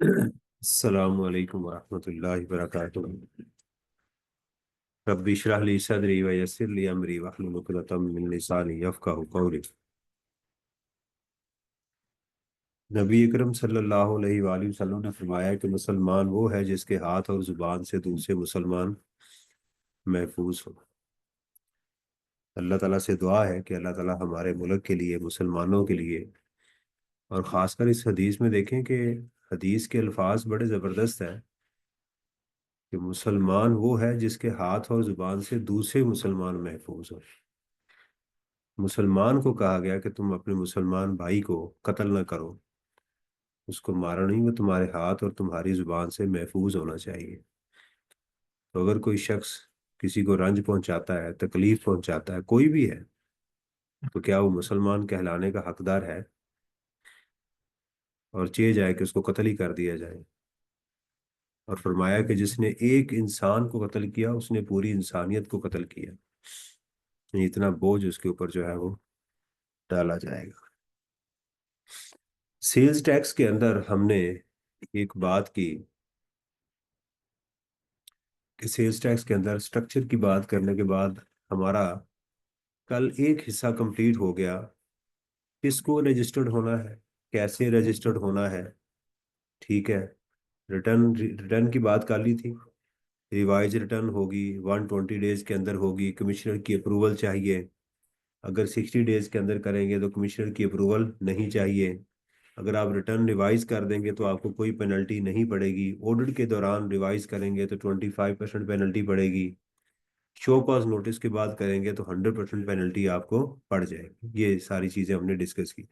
अस्सलामु अलैकुम वरहमतुल्लाहि वबरकातुहू। रब्बि इश्रह ली सदरी व यस्सिर ली अमरी वहलुल उक़दतम मिन लिसानी यफ़क़हू क़ौली। नबी अकरम सल्लल्लाहु अलैहि वसल्लम ने फरमाया कि मुसलमान वो है जिसके हाथ और ज़ुबान से दूसरे मुसलमान महफूज हो। अल्लाह ताला से दुआ है कि अल्लाह ताला हमारे मुल्क के लिए, मुसलमानों के लिए, और ख़ासकर इस हदीस में देखें कि हदीस के अल्फाज बड़े ज़बरदस्त हैं कि मुसलमान वो है जिसके हाथ और ज़ुबान से दूसरे मुसलमान महफूज हो। मुसलमान को कहा गया कि तुम अपने मुसलमान भाई को कत्ल न करो, उसको मारो नहीं, वो तुम्हारे हाथ और तुम्हारी जुबान से महफूज होना चाहिए। तो अगर कोई शख्स किसी को रंज पहुंचाता है, तकलीफ पहुंचाता है, कोई भी है, तो क्या वो मुसलमान कहलाने का हकदार है? और चाहिए जाए कि उसको कत्ल ही कर दिया जाए। और फरमाया कि जिसने एक इंसान को कत्ल किया उसने पूरी इंसानियत को कत्ल किया। ये इतना बोझ उसके ऊपर जो है वो डाला जाएगा। सेल्स टैक्स के अंदर हमने एक बात की कि सेल्स टैक्स के अंदर स्ट्रक्चर की बात करने के बाद हमारा कल एक हिस्सा कंप्लीट हो गया। किसको रजिस्टर्ड होना है, कैसे रजिस्टर्ड होना है, ठीक है। रिटर्न रिटर्न की बात कर ली थी। रिवाइज रिटर्न होगी, 120 डेज के अंदर होगी, कमिश्नर की अप्रूवल चाहिए। अगर 60 डेज के अंदर करेंगे तो कमिश्नर की अप्रूवल नहीं चाहिए। अगर आप रिटर्न रिवाइज कर देंगे तो आपको कोई पेनल्टी नहीं पड़ेगी। ऑडिट के दौरान रिवाइज करेंगे तो 25% पेनल्टी पड़ेगी। शो कॉज नोटिस के बाद करेंगे तो 100% पेनल्टी आपको पड़ जाएगी। ये सारी चीज़ें हमने डिस्कस की।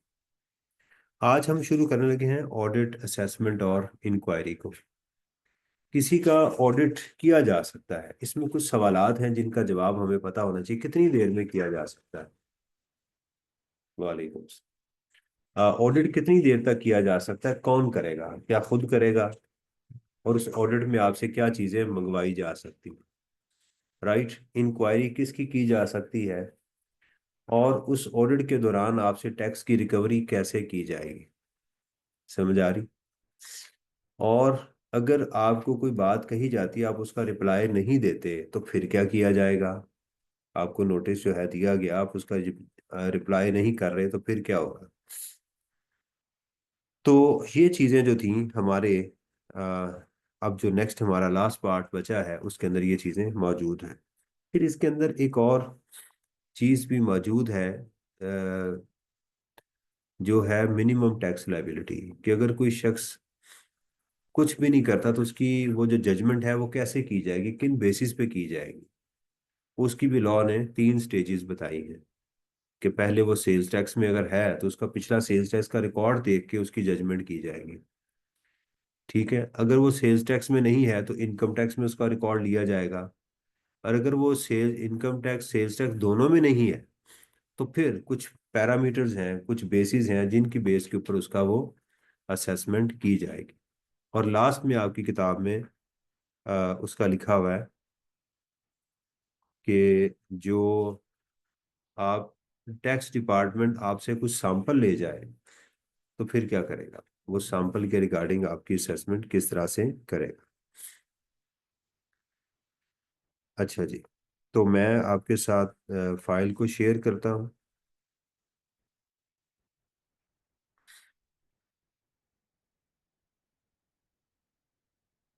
आज हम शुरू करने लगे हैं ऑडिट, असेसमेंट और इंक्वायरी को। किसी का ऑडिट किया जा सकता है, इसमें कुछ सवालात हैं जिनका जवाब हमें पता होना चाहिए। कितनी देर में किया जा सकता है? वालेकुम। ऑडिट कितनी देर तक किया जा सकता है? कौन करेगा? क्या खुद करेगा? और उस ऑडिट में आपसे क्या चीजें मंगवाई जा सकती हैं? राइट। इंक्वायरी किसकी की जा सकती है? और उस ऑडिट के दौरान आपसे टैक्स की रिकवरी कैसे की जाएगी? समझ आ रही? और अगर आपको कोई बात कही जाती है, आप उसका रिप्लाई नहीं देते, तो फिर क्या किया जाएगा? आपको नोटिस जो है दिया गया, आप उसका रिप्लाई नहीं कर रहे, तो फिर क्या होगा? तो ये चीज़ें जो थी हमारे, अ, अब जो नेक्स्ट हमारा लास्ट पार्ट बचा है उसके अंदर ये चीज़ें मौजूद हैं। फिर इसके अंदर एक और चीज़ भी मौजूद है, जो है मिनिमम टैक्स लायबिलिटी। कि अगर कोई शख्स कुछ भी नहीं करता तो उसकी वो जो जजमेंट है वो कैसे की जाएगी, किन बेसिस पे की जाएगी। उसकी भी लॉ ने 3 स्टेजेस बताई हैं कि पहले वो सेल्स टैक्स में अगर है तो उसका पिछला सेल्स टैक्स का रिकॉर्ड देख के उसकी जजमेंट की जाएगी। ठीक है। अगर वो सेल्स टैक्स में नहीं है तो इनकम टैक्स में उसका रिकॉर्ड लिया जाएगा। और अगर वो sale income tax sales tax दोनों में नहीं है तो फिर कुछ पैरामीटर्स हैं, कुछ बेसिस हैं जिनकी बेस के ऊपर उसका वो असेसमेंट की जाएगी। और लास्ट में आपकी किताब में उसका लिखा हुआ है कि जो आप टैक्स डिपार्टमेंट आपसे कुछ सैंपल ले जाए तो फिर क्या करेगा, वो सैंपल के रिगार्डिंग आपकी असेसमेंट किस तरह से करेगा। अच्छा जी। तो मैं आपके साथ फाइल को शेयर करता हूँ।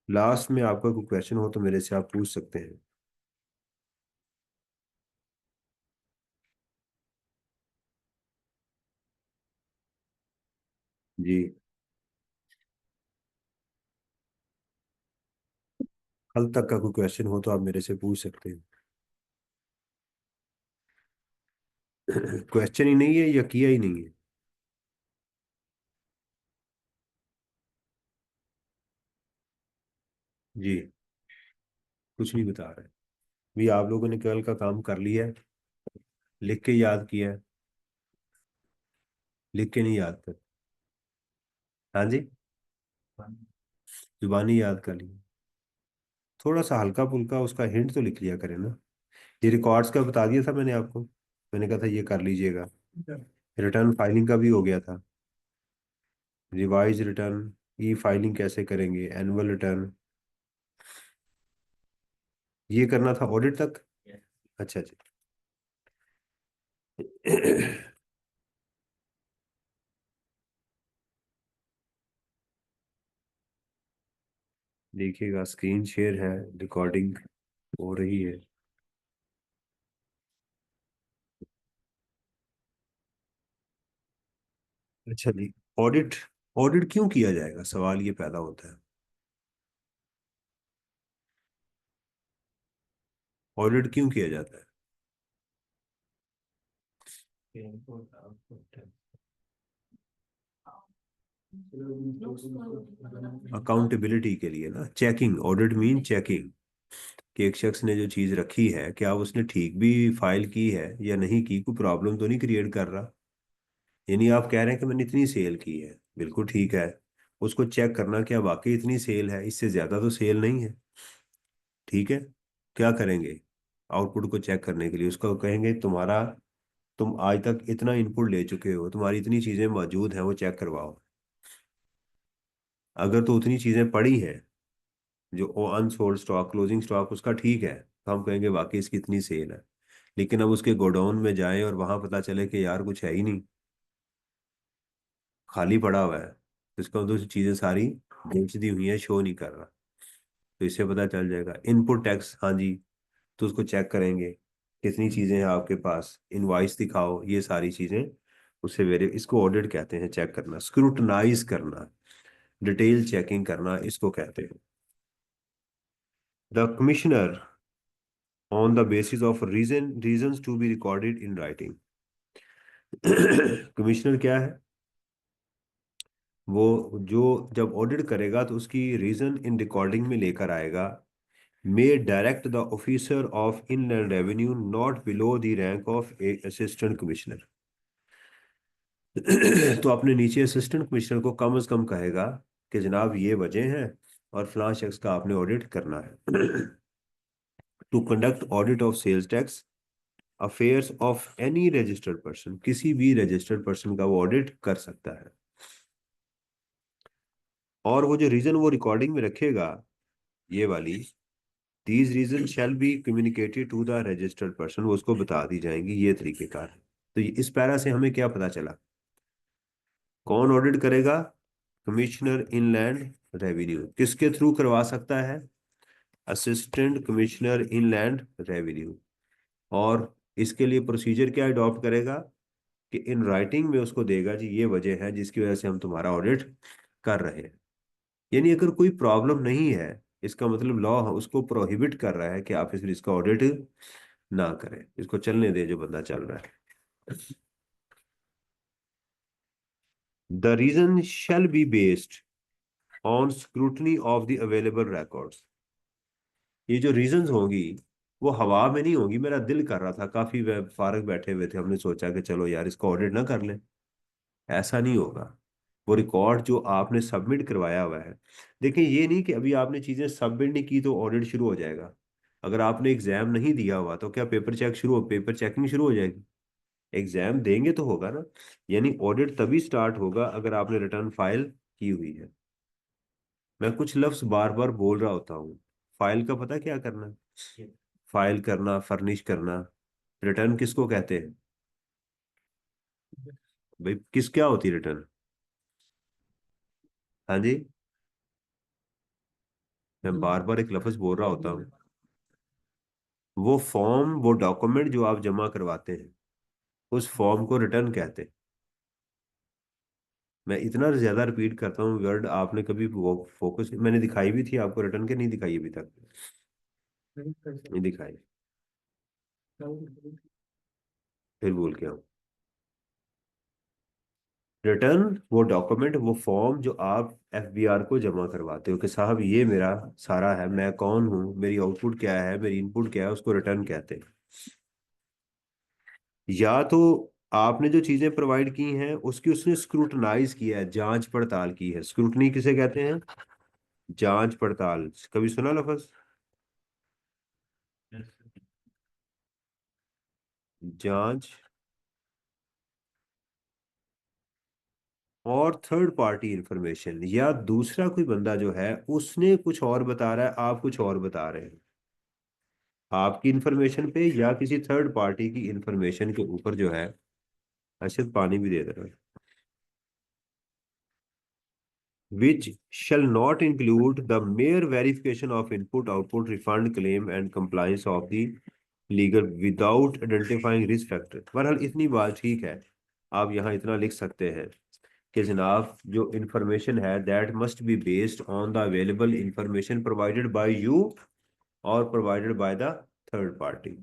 लास्ट में आपका कोई क्वेश्चन हो तो मेरे से आप पूछ सकते हैं। जी। कल तक का कोई क्वेश्चन हो तो आप मेरे से पूछ सकते हैं। क्वेश्चन ही नहीं है या किया ही नहीं है? जी। कुछ नहीं बता रहे। भी आप लोगों ने कल का काम कर लिया है? लिख के याद किया है? लिख के नहीं याद कर? हाँ जी। जुबानी याद कर लिया? थोड़ा सा हल्का फुल्का उसका हिंट तो लिख लिया करें ना। ये रिकॉर्ड्स का बता दिया था मैंने आपको। मैंने कहा था ये कर लीजिएगा। रिटर्न फाइलिंग का भी हो गया था। रिवाइज रिटर्न, ई फाइलिंग कैसे करेंगे, एनुअल रिटर्न, ये करना था ऑडिट तक। अच्छा जी। देखिएगा स्क्रीन शेयर है, रिकॉर्डिंग हो रही है। अच्छा जी। ऑडिट, ऑडिट क्यों किया जाएगा, सवाल ये पैदा होता है। ऑडिट क्यों किया जाता है। अकाउंटेबिलिटी के लिए ना, चेकिंग, ऑडिट मीन चेकिंग, कि एक शख्स ने जो चीज रखी है क्या उसने ठीक भी फाइल की है या नहीं की, कोई प्रॉब्लम तो नहीं क्रिएट कर रहा। यानी आप कह रहे हैं कि मैंने इतनी सेल की है, बिल्कुल ठीक है, उसको चेक करना क्या वाकई इतनी सेल है, इससे ज्यादा तो सेल नहीं है। ठीक है, क्या करेंगे, आउटपुट को चेक करने के लिए उसको कहेंगे तुम्हारा, तुम आज तक इतना इनपुट ले चुके हो, तुम्हारी इतनी चीजें मौजूद हैं, वो चेक करवाओ। अगर तो उतनी चीजें पड़ी हैं, जो अनसोल्ड स्टॉक, क्लोजिंग स्टॉक उसका ठीक है, तो हम कहेंगे वाकई इसकी इतनी सेल है। लेकिन अब उसके गोडाउन में जाएं और वहां पता चले कि यार कुछ है ही नहीं, खाली पड़ा हुआ है, तो इसका मतलब चीजें सारी बेच दी हुई है, शो नहीं कर रहा। तो इससे पता चल जाएगा। इनपुट टैक्स, हाँ जी, तो उसको चेक करेंगे कितनी चीजें हैं आपके पास, इनवाइस दिखाओ, ये सारी चीजें उससे वेरी, इसको ऑडिट कहते हैं, चेक करना, स्क्रूटनाइज करना, डिटेल चेकिंग करना, इसको कहते हैं। The commissioner on the basis of reasons to be recorded in writing. Commissioner क्या है, वो जो जब ऑडिट करेगा तो उसकी रीजन इन रिकॉर्डिंग में लेकर आएगा। May direct the officer of inland revenue not below the rank of a assistant commissioner. तो अपने नीचे असिस्टेंट कमिश्नर को कम से कम कहेगा कि जनाब ये वजह है और फलां शख्स का आपने ऑडिट करना है। To conduct audit of sales tax affairs of any registered person, किसी भी रजिस्टर्ड पर्सन का वो ऑडिट कर सकता है। और वो जो रीजन वो रिकॉर्डिंग में रखेगा, ये वाली, these reason shall be communicated to the registered person, वो उसको बता दी जाएंगी, ये तरीकेकार है। तो इस पैरा से हमें क्या पता चला, कौन ऑडिट करेगा, कमिश्नर इनलैंड रेवेन्यू, किसके थ्रू करवा सकता है, असिस्टेंट कमिश्नर इनलैंड रेवेन्यू। और इसके लिए प्रोसीजर क्या अडॉप्ट करेगा, कि इन राइटिंग में उसको देगा जी ये वजह है जिसकी वजह से हम तुम्हारा ऑडिट कर रहे हैं। यानी अगर कोई प्रॉब्लम नहीं है, इसका मतलब लॉ उसको प्रोहिबिट कर रहा है कि आप इसका ऑडिट ना करें, इसको चलने दें जो बंदा चल रहा है। The reason shall be based on scrutiny of the available records. ये जो रीजंस होंगी वो हवा में नहीं होंगी, मेरा दिल कर रहा था, काफी फारग बैठे हुए थे, हमने सोचा कि चलो यार इसको ऑडिट ना कर लें, ऐसा नहीं होगा। वो रिकॉर्ड जो आपने सबमिट करवाया हुआ है, देखिए ये नहीं कि अभी आपने चीजें सबमिट नहीं की तो ऑडिट शुरू हो जाएगा। अगर आपने एग्जाम नहीं दिया हुआ तो क्या पेपर चेकिंग शुरू हो जाएगी। एग्जाम देंगे तो होगा ना। यानी ऑडिट तभी स्टार्ट होगा अगर आपने रिटर्न फाइल की हुई है। मैं कुछ लफ्ज बार बार बोल रहा होता हूँ। फाइल का पता क्या करना है, फाइल करना, फर्निश करना। रिटर्न किसको कहते हैं, भाई किस क्या होती है रिटर्न। हाँ जी, मैं बार बार एक लफ्ज बोल रहा होता हूँ। वो फॉर्म, वो डॉक्यूमेंट जो आप जमा करवाते हैं, उस फॉर्म को रिटर्न कहते हैं। मैं इतना ज्यादा रिपीट करता हूँ वर्ड, आपने कभी वो फोकस, मैंने दिखाई भी थी आपको रिटर्न के, नहीं दिखाई अभी तक, नहीं दिखाई, फिर भूल के आऊँ। रिटर्न वो डॉक्यूमेंट, वो फॉर्म जो आप एफबीआर को जमा करवाते हो कि साहब ये मेरा सारा है, मैं कौन हूँ, मेरी आउटपुट क्या है, मेरी इनपुट क्या है, उसको रिटर्न कहते हैं। या तो आपने जो चीजें प्रोवाइड की हैं उसकी उसने स्क्रूटनाइज किया है, जांच पड़ताल की है, स्क्रूटनी किसे कहते हैं, जांच पड़ताल, कभी सुना लफज, जांच और थर्ड पार्टी इंफॉर्मेशन, या दूसरा कोई बंदा जो है उसने कुछ और बता रहा है, आप कुछ और बता रहे हैं, आपकी इंफॉर्मेशन पे या किसी थर्ड पार्टी की इंफॉर्मेशन के ऊपर जो है। अच्छा पानी भी दे दे रहा है। which shall not include the mere verification of input, output, refund, claim and compliance of the legal without identifying risk factor। बहरहाल इतनी बात ठीक है, आप यहाँ इतना लिख सकते हैं कि जनाब जो इंफॉर्मेशन है that must be based on the available information provided by you और provided by the third party.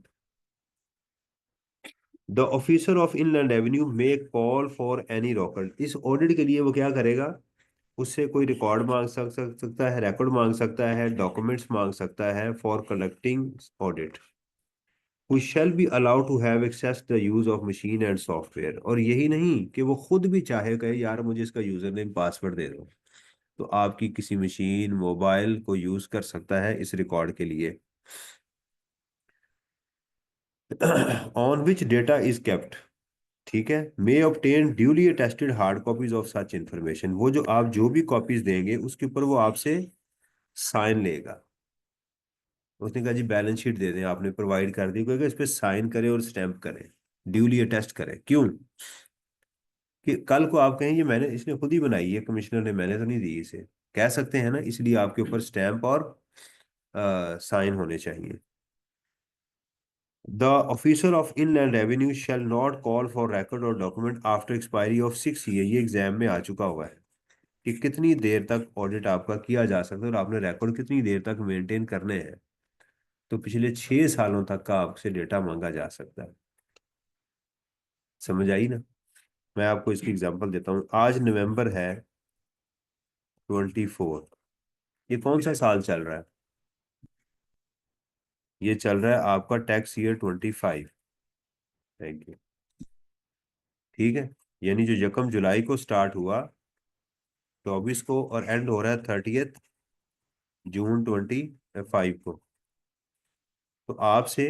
The officer of inland revenue may call for any record, इस ऑडिट के लिए वो क्या करेगा, उससे कोई रिकॉर्ड मांग सकता है, रिकॉर्ड मांग सकता है, डॉक्यूमेंट्स मांग सकता है for conducting audit. who shall be allowed to have access the use of machine and software। और यही नहीं कि वो खुद भी चाहे कहे यार मुझे इसका यूजर नेम पासवर्ड दे दो, तो आपकी किसी मशीन मोबाइल को यूज कर सकता है इस रिकॉर्ड के लिए। On which data is kept, ठीक है, may obtain duly attested hard copies of such information, वो जो आप जो भी कॉपीज देंगे उसके ऊपर वो आपसे साइन लेगा। उसने कहा जी बैलेंस शीट दे दें, आपने प्रोवाइड कर दी, क्योंकि इस पे साइन करें और स्टैंप करें, ड्यूली अटेस्ट करें। क्यों कि कल को आप कहें ये मैंने, इसने खुद ही बनाई है कमिश्नर ने, मैंने तो नहीं दी इसे, कह सकते हैं ना, इसलिए आपके ऊपर स्टैंप और साइन होने चाहिए। The officer of inland revenue shall not call for record और document after expiry of 6 year, ये एग्जाम में आ चुका हुआ है कि कितनी देर तक ऑडिट आपका किया जा सकता है और आपने रिकॉर्ड कितनी देर तक मेंटेन करने हैं। तो पिछले 6 सालों तक का आपसे डेटा मांगा जा सकता है। समझ आई ना। मैं आपको इसकी एग्जांपल देता हूँ। आज नवंबर है 24, ये कौन सा साल चल रहा है, ये चल रहा है आपका टैक्स ईयर 25। Thank you. ठीक है, यानी जो 1 जुलाई को स्टार्ट हुआ 24 को और एंड हो रहा है 30 जून 25 को। तो आपसे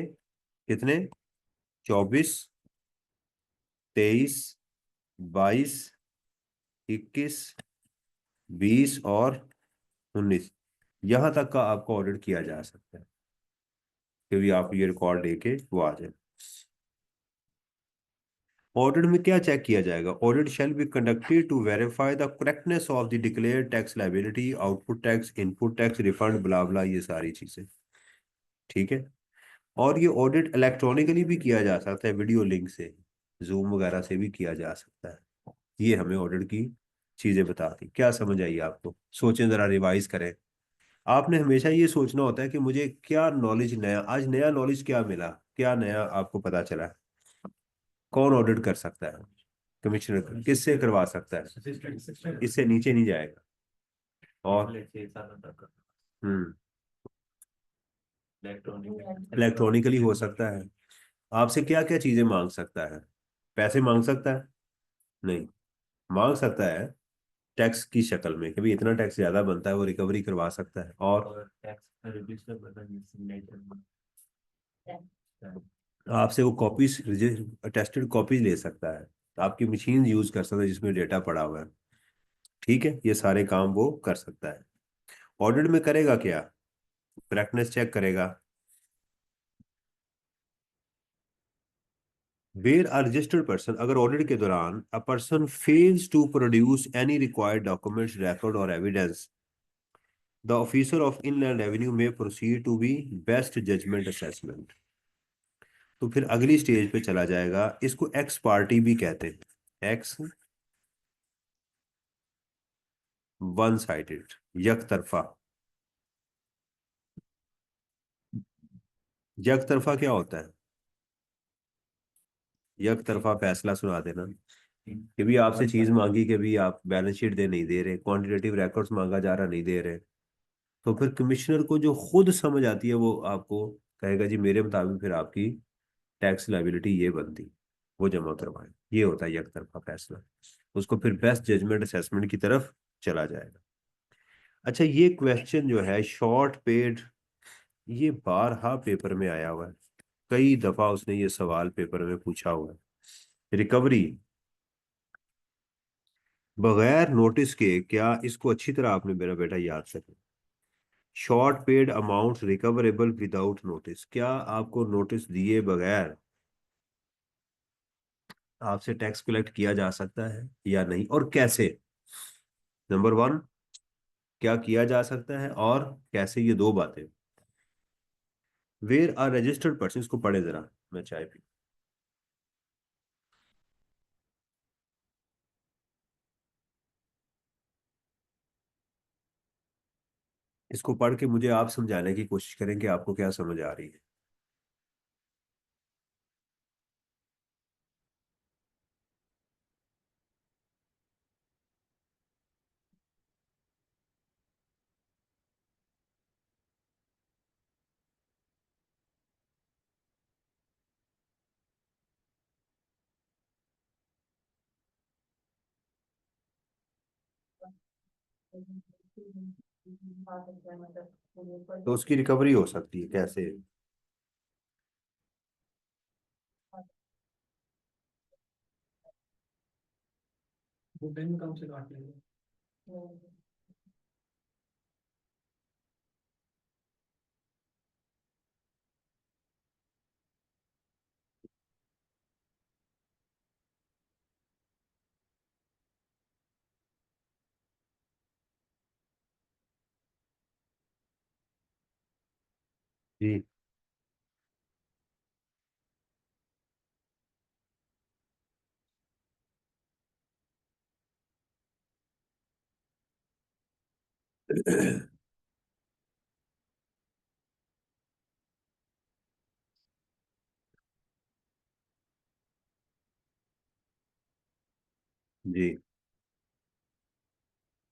कितने, 24, 23, 22, 21, 20 और 19, यहां तक का आपको ऑडिट किया जा सकता है कि भी आप ये रिकॉर्ड लेके वो आ जाए। ऑडिट में क्या चेक किया जाएगा, audit shall be conducted to verify the correctness of the declare tax liability, output tax, input tax, refund, blah blah, ये सारी चीजें। ठीक है, और ये ऑडिट इलेक्ट्रॉनिकली भी किया जा सकता है, वीडियो लिंक से, जूम वगैरह से भी किया जा सकता है। ये हमें ऑडिट की चीजें बता दी। क्या समझ आई आपको, सोचें जरा, रिवाइज करें। आपने हमेशा ये सोचना होता है कि मुझे क्या नॉलेज नया, आज नया नॉलेज क्या मिला, क्या नया आपको पता चला, कौन ऑडिट कर सकता है, कमिश्नर किससे करवा सकता है, इससे नीचे नहीं जाएगा। और हम्म, इलेक्ट्रॉनिकली हो सकता है। आपसे क्या क्या चीजें मांग सकता है, पैसे मांग सकता है, नहीं, मांग सकता है टैक्स की शक्ल में कि भाई इतना टैक्स ज्यादा बनता है, वो रिकवरी करवा सकता है। और आपसे वो कॉपीज, अटेस्टेड कॉपीज ले सकता है, आपकी मशीन यूज कर सकता है जिसमें डेटा पड़ा हुआ है। ठीक है, ये सारे काम वो कर सकता है। ऑडिट में करेगा क्या, करेक्टनेस चेक करेगा। वेयर आर रजिस्टर्ड पर्सन, अगर ऑडिट के दौरान a person fails to produce any required documents, record और evidence, the officer of inland revenue may proceed to be best judgement assessment. तो फिर अगली स्टेज पे चला जाएगा, इसको एक्स पार्टी भी कहते हैं, एक्स वन साइडेड, यक तरफा। यक तरफा क्या होता है, यक तरफा फैसला सुना देना कि भी आपसे चीज मांगी कि भी आप बैलेंस शीट दे नहीं दे रहे, क्वांटिटेटिव रिकॉर्ड्स मांगा जा रहा नहीं दे रहे, तो फिर कमिश्नर को जो खुद समझ आती है वो आपको कहेगा जी मेरे मुताबिक फिर आपकी टैक्स लाइबिलिटी ये बनती, वो जमा करवाएं। ये होता है एक तरफा फैसला, उसको फिर बेस्ट जजमेंट असेसमेंट की तरफ चला जाएगा। अच्छा, ये क्वेश्चन जो है शॉर्ट पेड, ये बारहा पेपर में आया हुआ है, कई दफा उसने ये सवाल पेपर में पूछा हुआ है। रिकवरी, बगैर नोटिस के, क्या इसको अच्छी तरह आपने मेरा बेटा याद सके। Short paid amount recoverable without notice, क्या आपको नोटिस दिए बगैर आपसे टैक्स कलेक्ट किया जा सकता है या नहीं, और कैसे। नंबर वन, क्या किया जा सकता है और कैसे, ये दो बातें। वेयर आर रजिस्टर्ड पर्सन, इसको पढ़े जरा, मैं चाय पी। इसको पढ़ के मुझे आप समझाने की कोशिश करें कि आपको क्या समझ आ रही है। तो उसकी रिकवरी हो सकती है कैसे। वो बैंक अकाउंट से काट लेंगे। जी। जी,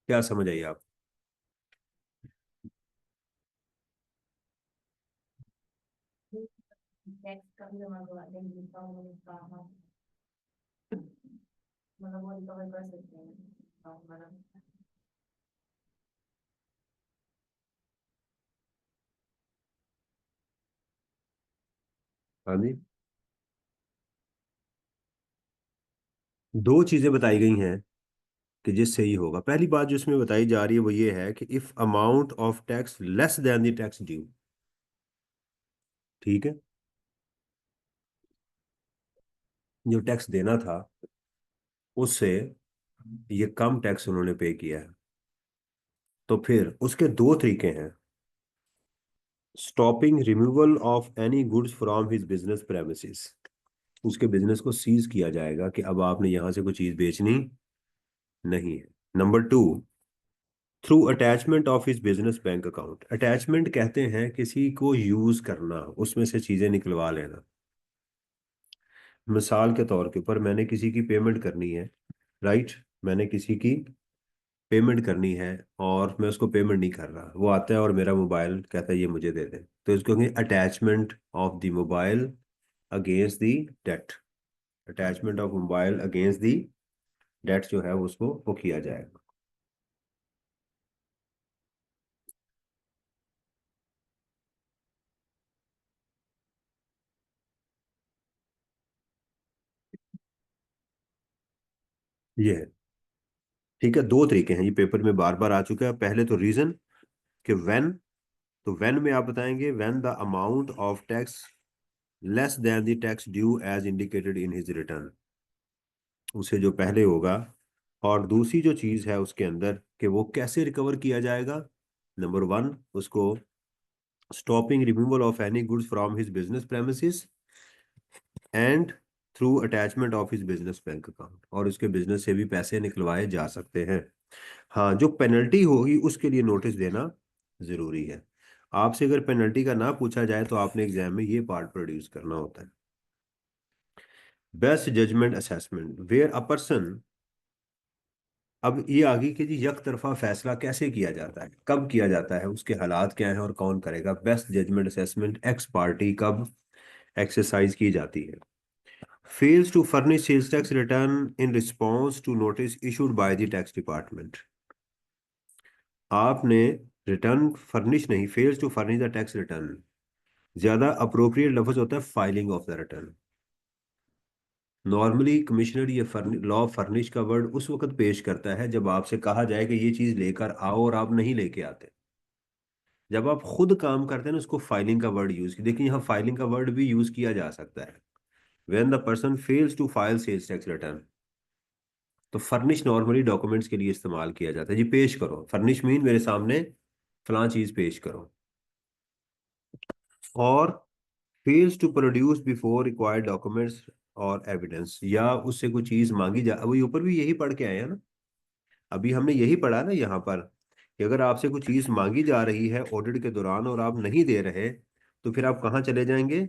क्या समझ आई आप। टैक्स का भी जमा करवा देंगे जिसका उन्होंने कहा, मतलब वो रिकवर कर सकते हैं। हाँ, मतलब। हाँ जी। दो चीजें बताई गई हैं कि जिससे ही होगा। पहली बात जो इसमें बताई जा रही है वो ये है कि if amount of tax less than the tax due, ठीक है, जो टैक्स देना था उससे ये कम टैक्स उन्होंने पे किया है, तो फिर उसके दो तरीके हैं। Stopping removal of any goods from his business premises, उसके बिजनेस को सीज किया जाएगा कि अब आपने यहां से कोई चीज बेचनी नहीं है। Number two, through attachment of his business bank account. Attachment कहते हैं किसी को यूज करना, उसमें से चीजें निकलवा लेना। मिसाल के तौर के ऊपर मैंने किसी की पेमेंट करनी है, राइट, मैंने किसी की पेमेंट करनी है और मैं उसको पेमेंट नहीं कर रहा, वो आता है और मेरा मोबाइल कहता है ये मुझे दे दे, तो इसको कहेंगे attachment of the mobile against the date. Attachment of mobile against the date जो है उसको वो किया जाएगा। ये है, ठीक है। दो तरीके हैं, ये पेपर में बार बार आ चुका है। पहले तो रीजन कि व्हेन, तो व्हेन में आप बताएंगे when the amount of tax less than the tax due as indicated in his return, उसे जो पहले होगा। और दूसरी जो चीज है उसके अंदर कि वो कैसे रिकवर किया जाएगा। नंबर वन, उसको stopping removal of any goods from his business premises and through attachment of his business bank account, और उसके बिजनेस से भी पैसे निकलवाए जा सकते हैं। हाँ, जो पेनल्टी होगी उसके लिए नोटिस देना जरूरी है। आपसे अगर पेनल्टी का ना पूछा जाए तो आपने एग्जाम में ये पार्ट प्रोड्यूस करना होता है। Best judgement assessment where a person, अब ये आगे कि जी यक तरफा फैसला कैसे किया जाता है, कब किया जाता है, उसके हालात क्या हैं और कौन करेगा। Best judgement assessment ex parte कब एक्सरसाइज की जाती है। Fails to furnish sales tax return in response to notice issued by the tax department. आपने रिटर्न फर्निश नहीं, fails to furnish the tax return, ज्यादा अप्रोप्रिएट लफ्ज होता है filing of the return. Normally commissioner ये लॉ फर्निश का word उस वक्त पेश करता है जब आपसे कहा जाए कि ये चीज लेकर आओ और आप नहीं लेके आते। जब आप खुद काम करते हैं ना, उसको फाइलिंग का वर्ड यूज किया। देखिए यहाँ फाइलिंग का वर्ड भी यूज किया जा सकता है। When the person fails to file sales tax return, तो फर्निश नॉर्मली डॉक्यूमेंट्स के लिए इस्तेमाल किया जाता है। जी पेश करो, फर्निश मीन मेरे सामने फलां चीज पेश करो। और fails to produce before required documents और एविडेंस, या उससे कोई चीज मांगी जा, अभी ऊपर भी यही पढ़ के आए हैं ना, अभी हमने यही पढ़ा ना यहाँ पर, कि अगर आपसे कुछ चीज मांगी जा रही है ऑडिट के दौरान और आप नहीं दे रहे, तो फिर आप कहाँ चले जाएंगे?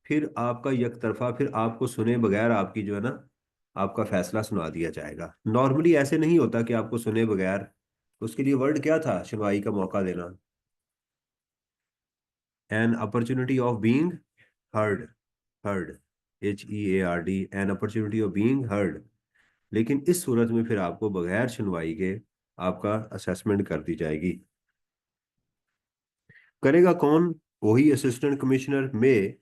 फिर आपका यकतरफा, फिर आपको सुने बगैर आपकी जो है ना, आपका फैसला सुना दिया जाएगा। नॉर्मली ऐसे नहीं होता कि आपको सुने बगैर, उसके लिए वर्ड क्या था सुनवाई का मौका देना? An opportunity of being heard. Heard, HEARD, an opportunity of being heard. लेकिन इस सूरत में फिर आपको बगैर सुनवाई के आपका असेसमेंट कर दी जाएगी। करेगा कौन? वही असिस्टेंट कमिश्नर में,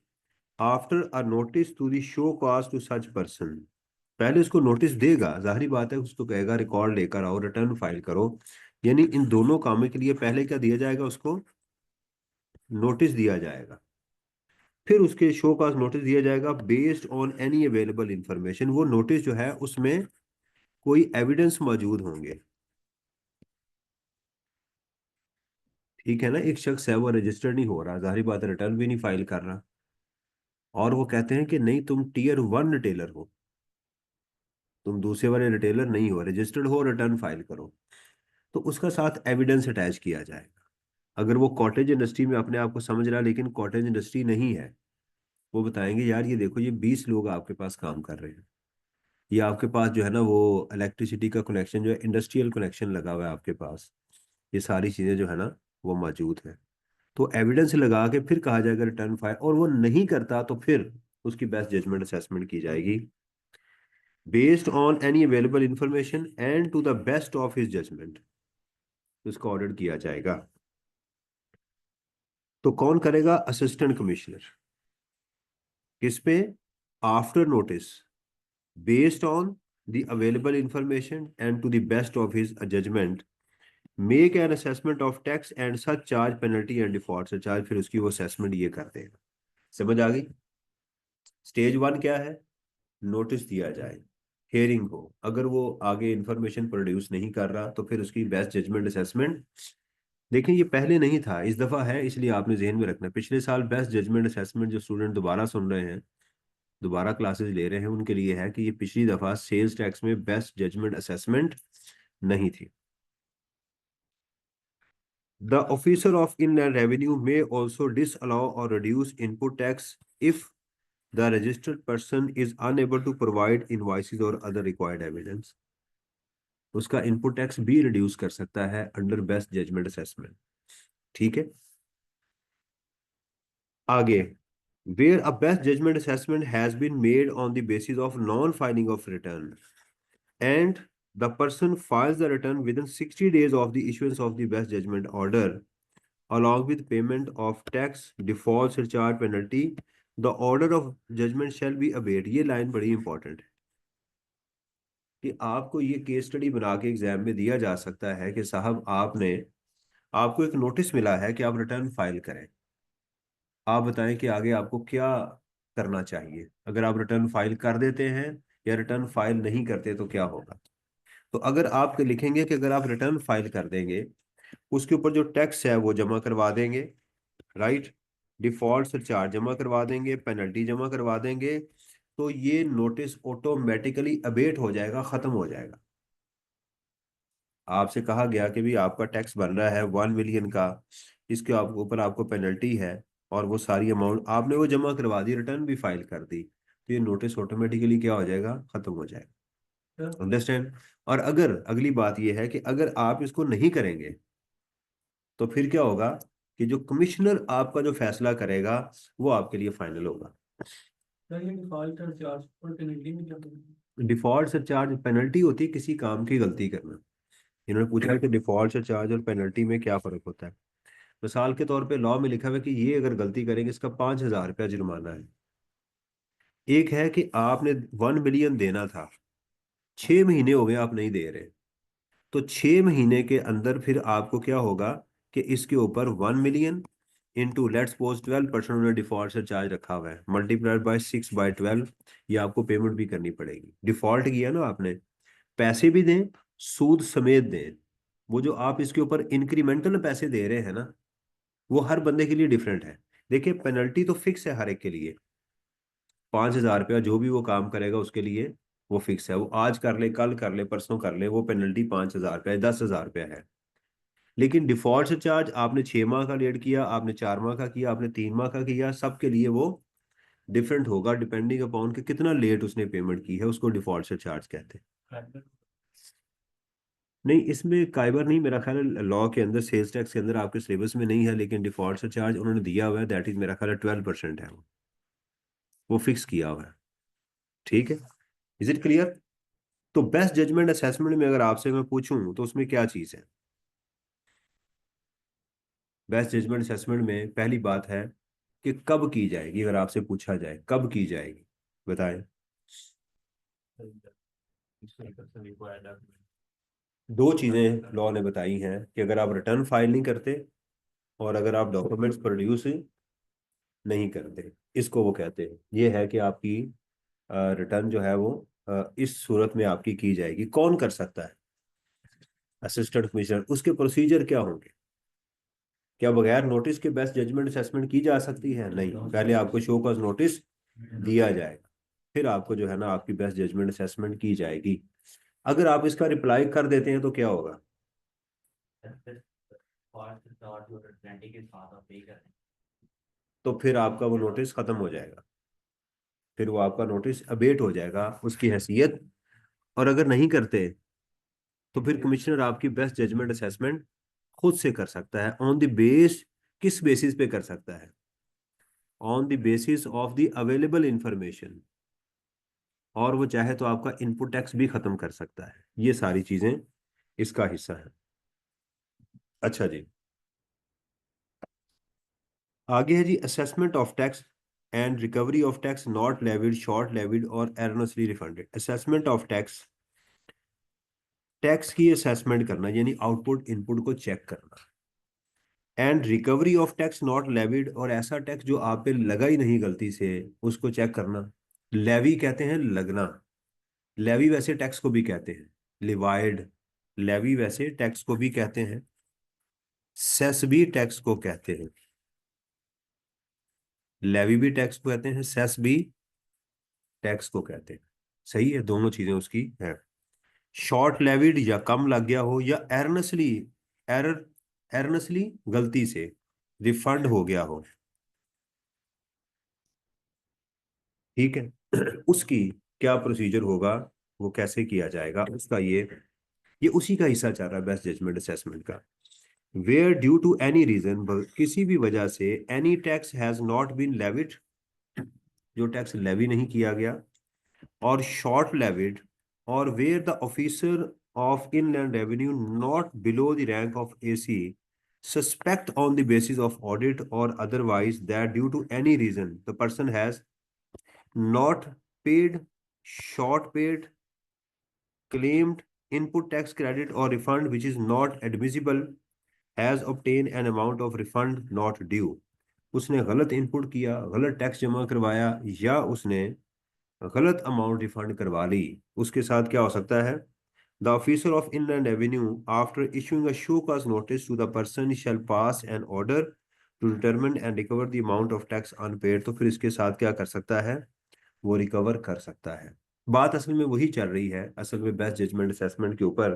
after a notice to the show cause to such person. पहले उसको नोटिस देगा, जाहिर बात है, उसको कहेगा रिकॉर्ड लेकर आओ, रिटर्न फाइल करो। यानी इन दोनों कामों के लिए पहले क्या दिया जाएगा? उसको नोटिस दिया जाएगा। फिर उसके शो कॉज नोटिस दिया जाएगा based on any available information. वो नोटिस जो है उसमें कोई एविडेंस मौजूद होंगे। ठीक है ना, एक शख्स है वो रजिस्टर्ड नहीं हो रहा, जाहिर बात है रिटर्न भी नहीं फाइल कर रहा, और वो कहते हैं कि नहीं तुम Tier 1 रिटेलर हो, तुम दूसरे वाले रिटेलर नहीं हो, रजिस्टर्ड हो, रिटर्न फाइल करो। तो उसका साथ एविडेंस अटैच किया जाएगा। अगर वो कॉटेज इंडस्ट्री में अपने आप को समझ रहा है लेकिन कॉटेज इंडस्ट्री नहीं है, वो बताएंगे यार ये देखो ये 20 लोग आपके पास काम कर रहे हैं, ये आपके पास जो है ना वो इलेक्ट्रिसिटी का कनेक्शन जो है इंडस्ट्रियल कनेक्शन लगा हुआ है आपके पास, ये सारी चीज़ें जो है ना वो मौजूद है। तो एविडेंस लगा के फिर कहा जाएगा रिटर्न फाइल, और वो नहीं करता तो फिर उसकी बेस्ट जजमेंट असेसमेंट की जाएगी based on any available information and to the best of his judgement. उसका ऑर्डर किया जाएगा। तो कौन करेगा? Assistant commissioner. किस पे? After notice, based on the available information and to the best of his judgement, make an assessment of tax and such charge penalty and default charge. फिर उसकी वो असेसमेंट ये करते हैं। समझ आ गई? स्टेज 1 क्या है? नोटिस दिया जाए, हेयरिंग हो, अगर वो आगे इंफॉर्मेशन प्रोड्यूस नहीं कर रहा तो फिर उसकी बेस्ट जजमेंट असेसमेंट। देखिए ये पहले नहीं था, इस दफा है, इसलिए आपने जहन में रखना। पिछले साल बेस्ट जजमेंट असेसमेंट जो स्टूडेंट दोबारा सुन रहे हैं, दोबारा क्लासेस ले रहे हैं, उनके लिए है कि ये पिछली दफा सेल्स टैक्स में बेस्ट जजमेंट असेसमेंट नहीं थी। The officer of inland revenue may also disallow और reduce input tax if the registered person is unable to provide invoices और अदर रिक्वायर्ड एविडेंस। उसका इनपुट टैक्स भी रिड्यूस कर सकता है अंडर बेस्ट जजमेंट असेसमेंट। ठीक है, आगे, where a best judgment assessment has been made on the basis of non-filing of return and the person files the return within 60 days of the issuance of the best judgment order along with payment of tax, default, surcharge, penalty, the order of judgment shall be obeyed। ये line बड़ी important है कि आपको ये case study बना के exam में दिया जा सकता है कि साहब आपने, आपको एक नोटिस मिला है कि आप रिटर्न फाइल करें, आप बताएं कि आगे आपको क्या करना चाहिए, अगर आप रिटर्न फाइल कर देते हैं या रिटर्न फाइल नहीं करते तो क्या होगा। तो अगर आप लिखेंगे कि अगर आप रिटर्न फाइल कर देंगे, उसके ऊपर जो टैक्स है वो जमा करवा देंगे, राइट, डिफॉल्ट सरचार्ज जमा करवा देंगे, पेनल्टी जमा करवा देंगे, तो ये नोटिस ऑटोमेटिकली अबेट हो जाएगा, खत्म हो जाएगा। आपसे कहा गया कि भी आपका टैक्स बन रहा है 1 मिलियन का, इसके ऊपर आपको पेनल्टी है, और वो सारी अमाउंट आपने वो जमा करवा दी, रिटर्न भी फाइल कर दी, तो ये नोटिस ऑटोमेटिकली क्या हो जाएगा? खत्म हो जाएगा। अंडरस्टैंड? और अगर अगली बात ये है कि अगर आप इसको नहीं करेंगे तो फिर क्या होगा कि जो कमिश्नर आपका जो फैसला करेगा वो आपके लिए फाइनल होगा। डिफॉल्ट सरचार्ज पेनल्टी होती है किसी काम की गलती करना। इन्होंने पूछा है कि डिफॉल्ट सरचार्ज और पेनल्टी में क्या फर्क होता है। मिसाल के तौर पे लॉ में लिखा हुआ है कि ये अगर गलती करेंगे इसका 5,000 रुपया जुर्माना है, एक है कि आपने 1 मिलियन देना था, 6 महीने हो गए आप नहीं दे रहे, तो 6 महीने के अंदर फिर आपको क्या होगा कि इसके ऊपर 1 मिलियन इंटू लेट्स सपोज 12% उन्होंने डिफॉल्ट से चार्ज रखा हुआ है, मल्टीप्लाइड बाय 6/12, ये आपको पेमेंट भी करनी पड़ेगी। डिफॉल्ट किया ना आपने, पैसे भी दें, सूद समेत दें। वो जो आप इसके ऊपर इंक्रीमेंटल पैसे दे रहे हैं ना, वो हर बंदे के लिए डिफरेंट है। देखिए पेनल्टी तो फिक्स है हर एक के लिए, 5,000 रुपया जो भी वो काम करेगा उसके लिए वो फिक्स है। वो आज कर ले, कल कर ले, परसों कर ले, वो पेनल्टी 5,000 रुपया, 10,000 रुपया है। लेकिन डिफॉल्ट चार्ज आपने 6 माह का लेट किया, आपने 4 माह का किया, आपने 3 माह का किया, सबके लिए वो डिफरेंट होगा डिपेंडिंग अपॉन कि कितना लेट उसने पेमेंट की है, उसको डिफॉल्ट चार्ज कहते हैं। नहीं, इसमें काइबर नहीं, मेरा ख्याल है लॉ के अंदर, सेल्स टैक्स के अंदर आपके सिलेबस में नहीं है, लेकिन डिफॉल्ट चार्ज उन्होंने दिया हुआ है, दैट इज मेरा ख्याल है 12% है, वो फिक्स किया हुआ है। ठीक है, इज इट क्लियर? तो बेस्ट जजमेंट असेसमेंट में अगर आपसे मैं पूछूं तो उसमें क्या चीज़ है? बेस्ट जजमेंट असेसमेंट में पहली बात है कि कब की जाएगी, अगर आपसे पूछा जाए कब की जाएगी, बताएं। दो चीजें लॉ ने बताई हैं कि अगर आप रिटर्न फाइल नहीं करते और अगर आप डॉक्यूमेंट्स प्रोड्यूस नहीं करते, इसको वो कहते हैं, ये है कि आपकी रिटर्न जो है वो इस सूरत में आपकी की जाएगी। कौन कर सकता है? Assistant commissioner. उसके प्रोसीजर क्या होंगे? क्या बगैर नोटिस के बेस्ट जजमेंट असेसमेंट की जा सकती है? नहीं, पहले आपको शो कॉज नोटिस दिया जाएगा, फिर आपको जो है ना आपकी बेस्ट जजमेंट असेसमेंट की जाएगी। अगर आप इसका रिप्लाई कर देते हैं तो क्या होगा? तो फिर आपका वो नोटिस खत्म हो जाएगा, फिर वो आपका नोटिस अबेट हो जाएगा उसकी हैसियत। और अगर नहीं करते तो फिर कमिश्नर आपकी बेस्ट जजमेंट असेसमेंट खुद से कर सकता है। ऑन द बेस, किस बेसिस पे कर सकता है? On the basis of the available information. और वो चाहे तो आपका इनपुट टैक्स भी खत्म कर सकता है। ये सारी चीजें इसका हिस्सा है। अच्छा जी, आगे है जी assessment of tax and recovery of tax not levied, short levied or erroneously refunded. Assessment of tax, tax की असेसमेंट करना यानी आउटपुट इनपुट को चेक करना। And recovery of tax not levied, और ऐसा टैक्स जो आप पे लगा ही नहीं गलती से, उसको चेक करना। लेवी कहते हैं लगना, लेवी वैसे टैक्स को भी कहते हैं लिवाइड, लेवी वैसे टैक्स को भी कहते हैं, सेस भी टैक्स को कहते हैं, लेवी भी टैक्स को कहते हैं, सेस भी टैक्स को कहते हैं। सही है, दोनों चीजें उसकी है। शॉर्ट लेविड या कम लग गया हो, या एरनसली, एरर, एरनसली गलती से रिफंड हो गया हो, ठीक है उसकी क्या प्रोसीजर होगा, वो कैसे किया जाएगा उसका, ये उसी का हिस्सा चल रहा है बेस्ट जजमेंट असेसमेंट का। Where due to any reason, किसी भी वजह से, any tax has not been levied, जो टैक्स लेवी नहीं किया गया, और शॉर्ट लेविड, और where the officer of inland revenue not below the rank of AC suspect on the basis of audit or otherwise that due to any reason the person has not paid, short paid, claimed input tax credit or refund which is not admissible, has obtained an amount of refund not due। उसने गलत input किया, गलत tax जमा करवाया, या उसने गलत amount refund करवा ली, उसके साथ क्या हो सकता है? The officer of inland revenue after issuing a show cause notice to the person shall pass an order to determine and recover the amount of tax unpaid. तो फिर इसके साथ क्या कर सकता है? वो रिकवर कर सकता है। बात असल में वही चल रही है असल में बेस्ट जजमेंट असेसमेंट के ऊपर,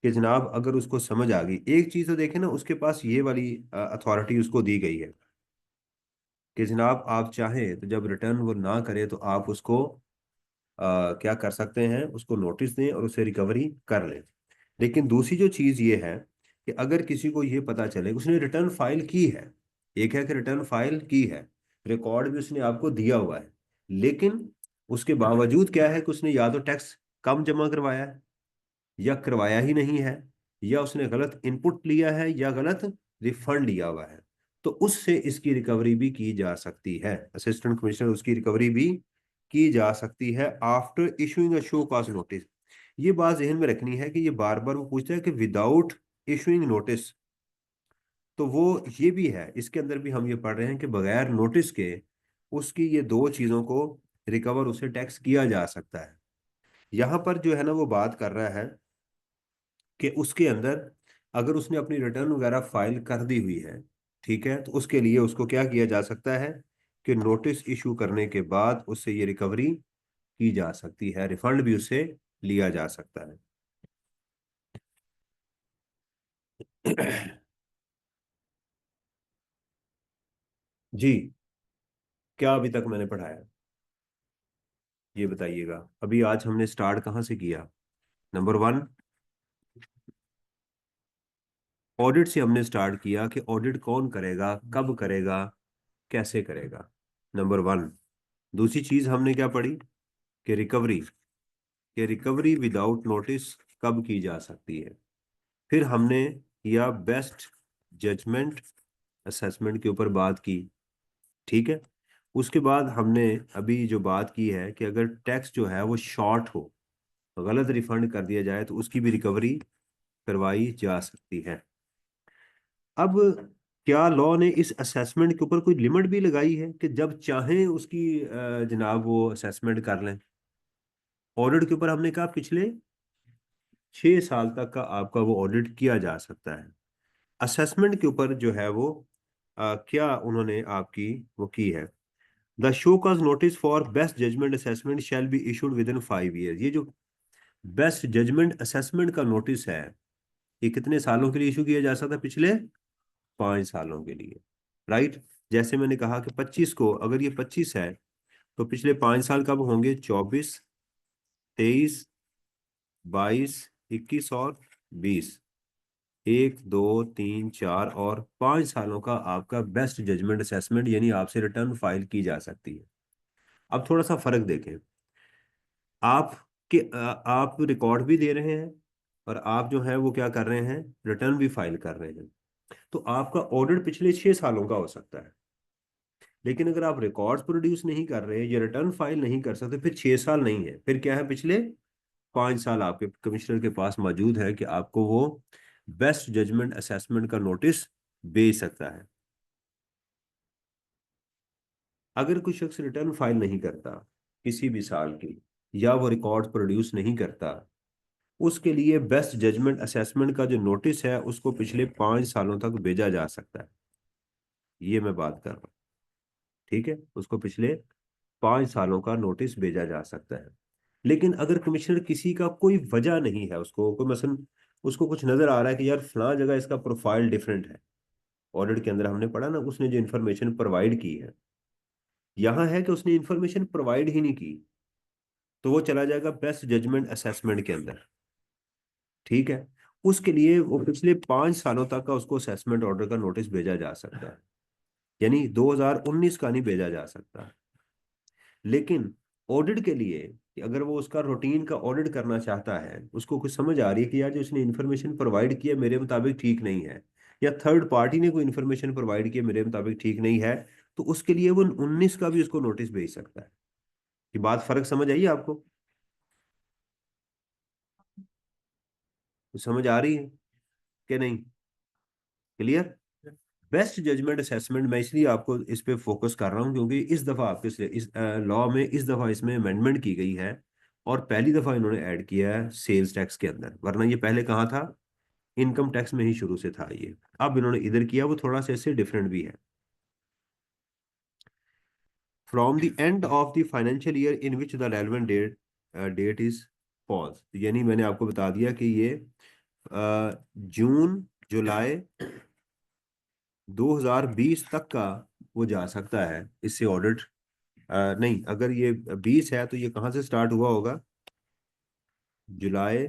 कि जनाब अगर उसको समझ आ गई एक चीज, तो देखें ना उसके पास ये वाली अथॉरिटी उसको दी गई है कि जनाब आप चाहें तो जब रिटर्न वो ना करे तो आप उसको क्या कर सकते हैं, उसको नोटिस दें और उसे रिकवरी कर लें। लेकिन दूसरी जो चीज़ ये है कि अगर किसी को ये पता चले कि उसने रिटर्न फाइल की है, एक है कि रिटर्न फाइल की है, रिकॉर्ड भी उसने आपको दिया हुआ है, लेकिन उसके बावजूद क्या है कि उसने या तो टैक्स कम जमा करवाया है, या करवाया ही नहीं है, या उसने गलत इनपुट लिया है, या गलत रिफंड लिया हुआ है, तो उससे इसकी रिकवरी भी की जा सकती है। असिस्टेंट कमिश्नर उसकी रिकवरी भी की जा सकती है after issuing a show cause notice. ये बात जहन में रखनी है कि ये बार बार वो पूछता है कि विदाउट इशूइंग नोटिस, तो वो ये भी है, इसके अंदर भी हम ये पढ़ रहे हैं कि बगैर नोटिस के उसकी ये दो चीजों को रिकवर उसे टैक्स किया जा सकता है। यहाँ पर जो है ना वो बात कर रहा है कि उसके अंदर अगर उसने अपनी रिटर्न वगैरह फाइल कर दी हुई है, ठीक है, तो उसके लिए उसको क्या किया जा सकता है कि नोटिस इशू करने के बाद उससे ये रिकवरी की जा सकती है, रिफंड भी उससे लिया जा सकता है। जी, क्या अभी तक मैंने पढ़ाया, ये बताइएगा। अभी आज हमने स्टार्ट कहाँ से किया? नंबर वन, ऑडिट से हमने स्टार्ट किया कि ऑडिट कौन करेगा, कब करेगा, कैसे करेगा। Number one. दूसरी चीज हमने क्या पढ़ी कि रिकवरी, कि रिकवरी विदाउट नोटिस कब की जा सकती है। फिर हमने किया बेस्ट जजमेंट असेसमेंट के ऊपर बात की, ठीक है। उसके बाद हमने अभी जो बात की है कि अगर टैक्स जो है वो शॉर्ट हो, गलत रिफंड कर दिया जाए, तो उसकी भी रिकवरी करवाई जा सकती है। अब क्या लॉ ने इस असेसमेंट के ऊपर कोई लिमिट भी लगाई है कि जब चाहें उसकी जनाब वो असेसमेंट कर लें? ऑडिट के ऊपर हमने कहा पिछले 6 साल तक का आपका वो ऑडिट किया जा सकता है। असेसमेंट के ऊपर जो है वो क्या उन्होंने आपकी वो की है, the show cause notice for best judgement assessment shall be issued within 5 year. ये जो बेस्ट जजमेंट असेसमेंट का नोटिस है, ये कितने सालों के लिए इशू किया जा सकता है? पिछले 5 सालों के लिए, राइट। जैसे मैंने कहा कि 25 को, अगर ये 25 है तो पिछले 5 साल कब होंगे? 24, 23, 22, 21 और 20। 1, 2, 3, 4 और 5 सालों का आपका बेस्ट जजमेंट असेसमेंट यानी आपसे रिटर्न फाइल की जा सकती है। अब थोड़ा सा फर्क देखें, आप आप रिकॉर्ड भी दे रहे हैं और आप जो है वो क्या कर रहे हैं, रिटर्न भी फाइल कर रहे हैं। तो आपका ऑडिट पिछले 6 सालों का हो सकता है, लेकिन अगर आप रिकॉर्ड्स प्रोड्यूस नहीं कर रहे या रिटर्न फाइल नहीं कर सकते, फिर 6 साल नहीं है, फिर क्या है, पिछले 5 साल आपके कमिश्नर के पास मौजूद है कि आपको वो बेस्ट जजमेंट असेसमेंट का नोटिस भेज सकता है। अगर कोई शख्स रिटर्न फाइल नहीं करता किसी भी साल की, या वो रिकॉर्ड प्रोड्यूस नहीं करता, उसके लिए बेस्ट जजमेंट असेसमेंट का जो नोटिस है उसको पिछले 5 सालों तक भेजा जा सकता है। ये मैं बात कर रहा हूँ, ठीक है, उसको पिछले 5 सालों का नोटिस भेजा जा सकता है। लेकिन अगर कमिश्नर किसी का कोई वजह नहीं है, उसको कोई मसलन उसको कुछ नजर आ रहा है कि यार फलां जगह इसका प्रोफाइल डिफरेंट है, ऑडिट के अंदर हमने पढ़ा ना उसने जो इन्फॉर्मेशन प्रोवाइड की है, यहाँ है कि उसने इन्फॉर्मेशन प्रोवाइड ही नहीं की, तो वो चला जाएगा बेस्ट जजमेंट असेसमेंट के अंदर, ठीक है। उसके लिए वो पिछले 5 सालों तक का उसको असेसमेंट ऑर्डर का नोटिस भेजा जा सकता है, यानी 2019 का नहीं भेजा जा सकता। लेकिन ऑडिट के लिए कि अगर वो उसका रूटीन का ऑडिट करना चाहता है, उसको कुछ समझ आ रही है कि यार जो उसने इन्फॉर्मेशन प्रोवाइड किया मेरे मुताबिक ठीक नहीं है, या थर्ड पार्टी ने कोई इन्फॉर्मेशन प्रोवाइड किया मेरे मुताबिक ठीक नहीं है, तो उसके लिए वो 19 का भी उसको नोटिस भेज सकता है। ये बात फर्क समझ आई आपको? तो समझ आ रही है कि नहीं? क्लियर? बेस्ट जजमेंट असेसमेंट मैं इसलिए आपको इस पे फोकस कर रहा हूँ क्योंकि इस दफा आपके इस लॉ में इस दफा इसमें अमेंडमेंट की गई है, और पहली दफा इन्होंने ऐड किया है सेल्स टैक्स के अंदर, वरना ये पहले कहाँ था? इनकम टैक्स में ही शुरू से था ये, अब इन्होंने इधर किया, वो थोड़ा सा इससे डिफरेंट भी है। From the end of the financial year in which the relevant date is pause, यानी मैंने आपको बता दिया कि ये जून जुलाई 2020 तक का वो जा सकता है इससे ऑडिट। नहीं, अगर ये 20 है तो ये कहाँ से स्टार्ट हुआ होगा? जुलाई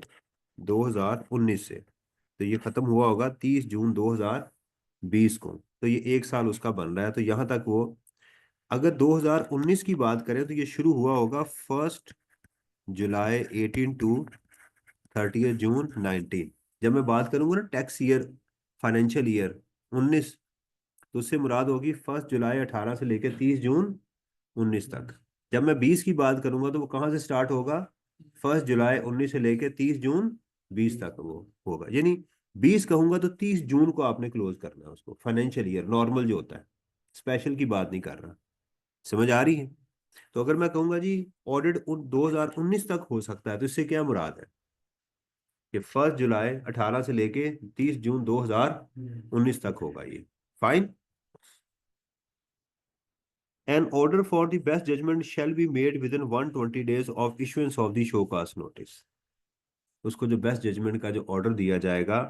2019 से, तो ये खत्म हुआ होगा 30 जून 2020 को, तो ये 1 साल उसका बन रहा है, तो यहाँ तक वो, अगर 2019 की बात करें तो ये शुरू हुआ होगा 1 जुलाई 18 टू 30 जून 19। जब मैं बात करूंगा ना टैक्स ईयर, फाइनेंशियल ईयर 19, तो उससे मुराद होगी 1 जुलाई 18 से लेकर 30 जून 19 तक। जब मैं 20 की बात करूंगा तो वो कहाँ से स्टार्ट होगा? 1 जुलाई 19 से लेके 30 जून 20 तक वो होगा, यानी 20 कहूंगा तो 30 जून को आपने क्लोज करना है उसको, फाइनेंशियल ईयर नॉर्मल जो होता है, स्पेशल की बात नहीं कर रहा। समझ आ रही है? तो अगर मैं कहूंगा जी ऑडिट 2019 तक हो सकता है, तो इससे क्या मुराद है कि 1 जुलाई 18 से लेके 30 जून 2019 तक होगा ये। Fine. An order for the best judgment shall be made within 120 days of issuance of the show cause notice. उसको जो बेस्ट जजमेंट का जो ऑर्डर दिया जाएगा,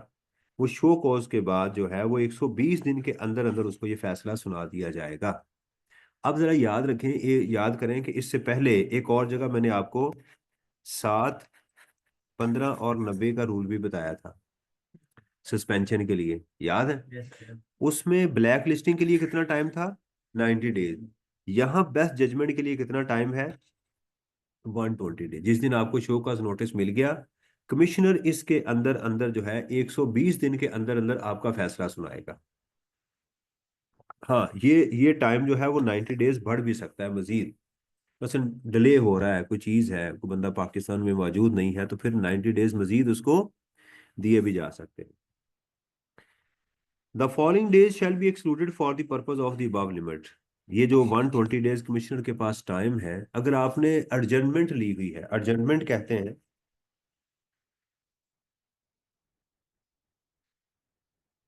वो शो कॉज के बाद जो है वो 120 दिन के अंदर अंदर उसको ये फैसला सुना दिया जाएगा। अब जरा याद रखें, ये याद करें कि इससे पहले एक और जगह मैंने आपको 7, 15 और 90 का रूल भी बताया था सस्पेंशन के लिए, याद है? उसमें ब्लैक लिस्टिंग के लिए कितना टाइम था? 90 डेज। यहाँ बेस्ट जजमेंट के लिए कितना टाइम है? 120 डेज। जिस दिन आपको शो का नोटिस मिल गया, कमिश्नर इसके अंदर अंदर जो है 120 दिन के अंदर अंदर आपका फैसला सुनाएगा। हाँ, ये टाइम जो है वो 90 डेज बढ़ भी सकता है मजीद। मसलन डिले हो रहा है, कोई चीज़ है, कोई बंदा पाकिस्तान में मौजूद नहीं है, तो फिर 90 डेज मजीद उसको दिए भी जा सकते हैं। The following days shall be excluded for the purpose of the above limit. ये जो 120 डेज कमिश्नर के पास टाइम है, अगर आपने अर्जेंटमेंट ली हुई है, अर्जेंटमेंट कहते हैं,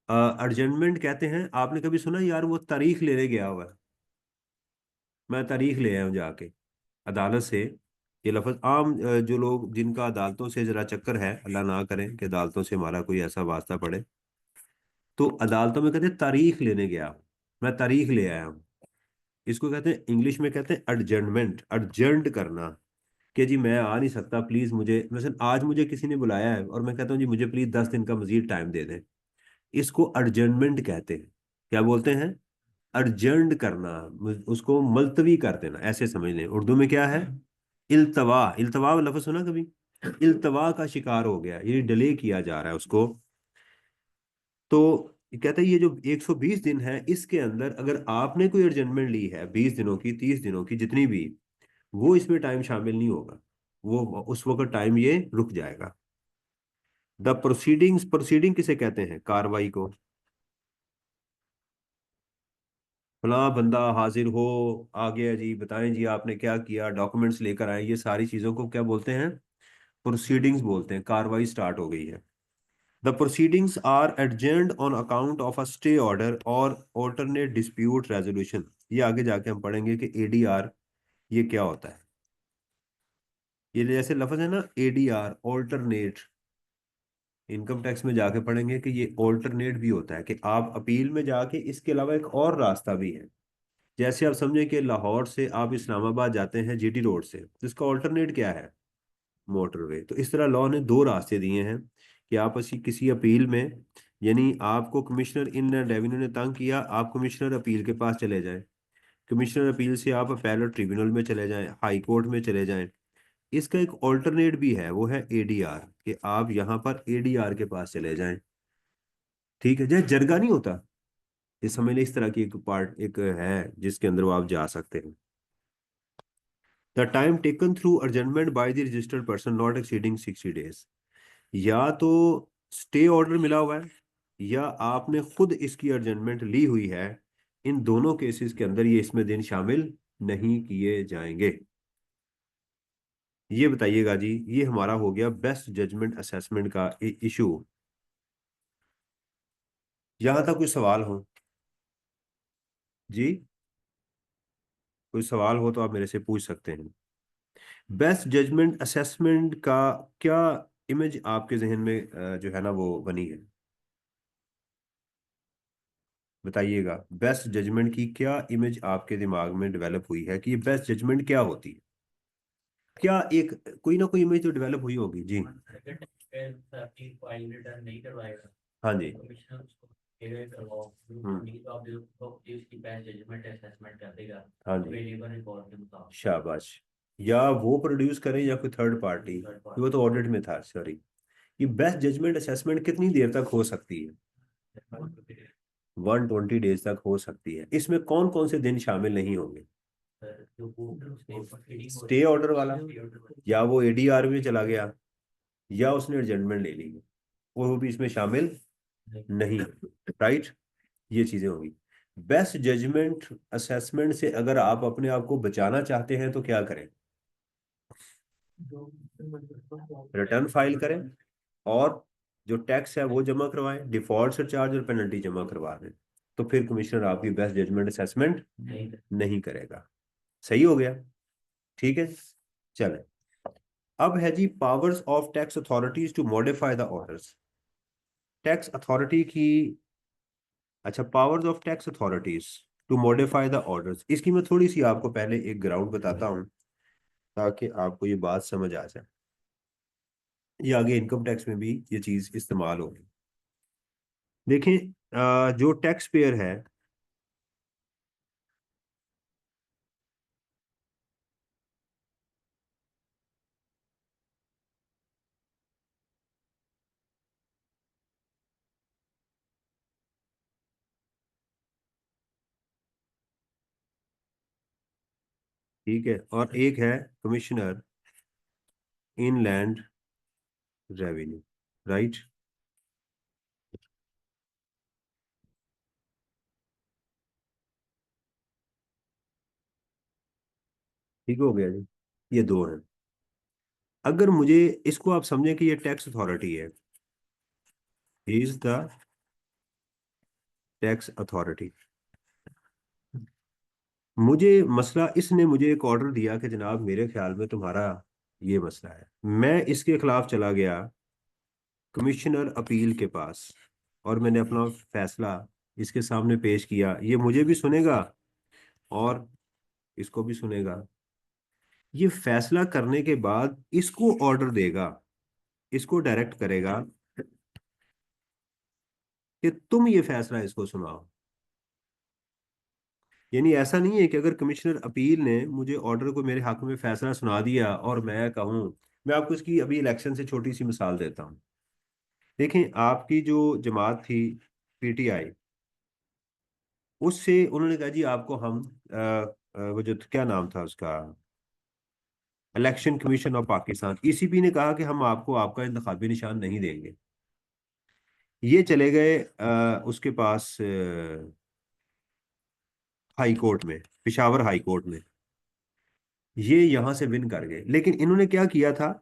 अर्जेंटमेंट कहते हैं, आपने कभी सुना यार वो तारीख लेने गया हुआ है, मैं तारीख ले आया हूँ जाके अदालत से? ये लफ्ज आम जो लोग जिनका अदालतों से जरा चक्कर है, अल्लाह ना करें कि अदालतों से हमारा कोई ऐसा वास्ता पड़े, तो अदालतों में कहते हैं तारीख लेने गया हूँ, मैं तारीख ले आया हूँ। इसको कहते हैं, इंग्लिश में कहते हैं अर्जेंटमेंट, अर्जेंट करना, कि जी मैं आ नहीं सकता, प्लीज मुझे, mesela आज मुझे किसी ने बुलाया है और मैं कहता हूँ जी मुझे प्लीज 10 दिन का मजीद टाइम दे दें, इसको अर्जेंटमेंट कहते हैं। क्या बोलते हैं? अर्जेंट करना, उसको मुलतवी कर देना, ऐसे समझ लें। उर्दू में क्या है? इल्तवा। इल्तवा लफ्ज सुना कभी? इल्तवा का शिकार हो गया, ये डिले किया जा रहा है उसको। तो ये कहते हैं ये जो 120 दिन है, इसके अंदर अगर आपने कोई अर्जेंटमेंट ली है 20 दिनों की, 30 दिनों की, जितनी भी, वो इसमें टाइम शामिल नहीं होगा, वो उस वक्त टाइम ये रुक जाएगा। द प्रोसीडिंग्स, प्रोसीडिंग किसे कहते हैं? कार्रवाई को। फलां बंदा हाजिर हो, आ गया जी, बताएं जी आपने क्या किया, डॉक्यूमेंट्स लेकर आए, ये सारी चीजों को क्या बोलते हैं? प्रोसीडिंग्स बोलते हैं। कार्रवाई स्टार्ट हो गई है। The proceedings are adjourned on account of a stay order और ऑल्टरनेट डिस्प्यूट रेजोल्यूशन। ये आगे जाके हम पढ़ेंगे कि एडीआर ये क्या होता है। ये जैसे लफ्ज है ना एडीआर, ऑल्टरनेट, इनकम टैक्स में जाके पढ़ेंगे कि ये ऑल्टरनेट भी होता है, कि आप अपील में जाके इसके अलावा एक और रास्ता भी है। जैसे आप समझे कि लाहौर से आप इस्लामाबाद जाते हैं जीटी रोड से, तो इसका ऑल्टरनेट क्या है? मोटरवे। तो इस तरह लॉ ने दो रास्ते दिए हैं कि आप किसी अपील में, यानी आपको कमिश्नर इन रेवेन्यू ने तंग किया, आप कमिश्नर अपील के पास चले जाएं, कमिश्नर अपील से आप अपेलेट ट्रिब्यूनल में चले जाएं, हाई कोर्ट में चले जाएं। इसका एक ऑल्टरनेट भी है, वो है एडीआर, कि आप यहाँ पर एडीआर के पास चले जाएं। ठीक है, जैसे जरगा नहीं होता, ये समझ लें, इस तरह की एक पार्ट एक है जिसके अंदर वो आप जा सकते हैं। The time taken through adjournment by the registered person not exceeding 60 days. या तो स्टे ऑर्डर मिला हुआ है, या आपने खुद इसकी अर्जेंटमेंट ली हुई है, इन दोनों केसेस के अंदर ये इसमें दिन शामिल नहीं किए जाएंगे। ये बताइएगा जी, ये हमारा हो गया बेस्ट जजमेंट असेसमेंट का इशू। यहां तक कोई सवाल हो? जी, कोई सवाल हो तो आप मेरे से पूछ सकते हैं। बेस्ट जजमेंट असेसमेंट का क्या इमेज आपके जहन में जो है ना वो बनी है? बताइएगा, बेस्ट जजमेंट की क्या इमेज आपके दिमाग में डेवलप हुई है, कि ये बेस्ट जजमेंट क्या होती है? क्या एक कोई ना कोई इमेज तो डेवलप हुई होगी जी। हाँ जी। हाँ जी, शाबाश। या वो प्रोड्यूस करें या कोई थर्ड पार्टी, वो तो ऑडिट में था, सॉरी। ये बेस्ट जजमेंट असेसमेंट कितनी देर तक हो सकती है? 120 डेज तक हो सकती है। इसमें कौन कौन से दिन शामिल नहीं होंगे? स्टे ऑर्डर वाला, या वो एडीआर में चला गया, या उसने एडजमेंट ले ली, वो भी इसमें शामिल नहीं। राइट, ये चीजें होंगी। बेस्ट जजमेंट असेसमेंट से अगर आप अपने आप को बचाना चाहते हैं तो क्या करें? रिटर्न फाइल करें, और जो टैक्स है वो जमा करवाएं, डिफॉल्ट सरचार्ज और पेनल्टी जमा करवा दें। तो फिर कमिश्नर आपकी बेस्ट जजमेंट असेसमेंट नहीं करेगा। सही हो गया? ठीक है, चले। अब है जी powers of tax authorities to modify the orders. Tax authority की, अच्छा, powers of tax authorities to modify the orders, इसकी मैं थोड़ी सी आपको पहले एक ग्राउंड बताता हूँ ताकि आपको ये बात समझ आ जाए। ये आगे इनकम टैक्स में भी ये चीज इस्तेमाल होगी। देखें, जो टैक्स पेयर है, ठीक है, और एक है कमिश्नर इनलैंड रेवेन्यू। राइट, ठीक हो गया जी, ये दो हैं। अगर मुझे, इसको आप समझें कि ये टैक्स अथॉरिटी है, इज द टैक्स अथॉरिटी। मुझे मसला, इसने मुझे एक ऑर्डर दिया कि जनाब मेरे ख्याल में तुम्हारा ये मसला है, मैं इसके खिलाफ चला गया कमिश्नर अपील के पास, और मैंने अपना फैसला इसके सामने पेश किया। ये मुझे भी सुनेगा और इसको भी सुनेगा। ये फैसला करने के बाद इसको ऑर्डर देगा, इसको डायरेक्ट करेगा कि तुम ये फैसला इसको सुनाओ। यानी ऐसा नहीं है कि अगर कमिश्नर अपील ने मुझे ऑर्डर को मेरे हक में फैसला सुना दिया और मैं कहूँ, मैं आपको इसकी अभी इलेक्शन से छोटी सी मिसाल देता हूँ। देखें, आपकी जो जमात थी पीटीआई, उससे उन्होंने कहा जी आपको हम वो जो क्या नाम था उसका, election commission of Pakistan, ECP ने कहा कि हम आपको आपका इंतखाबी निशान नहीं देंगे। ये चले गए उसके पास हाई कोर्ट में, पिशावर हाई कोर्ट में। ये यहां से विन कर गए, लेकिन इन्होंने क्या किया था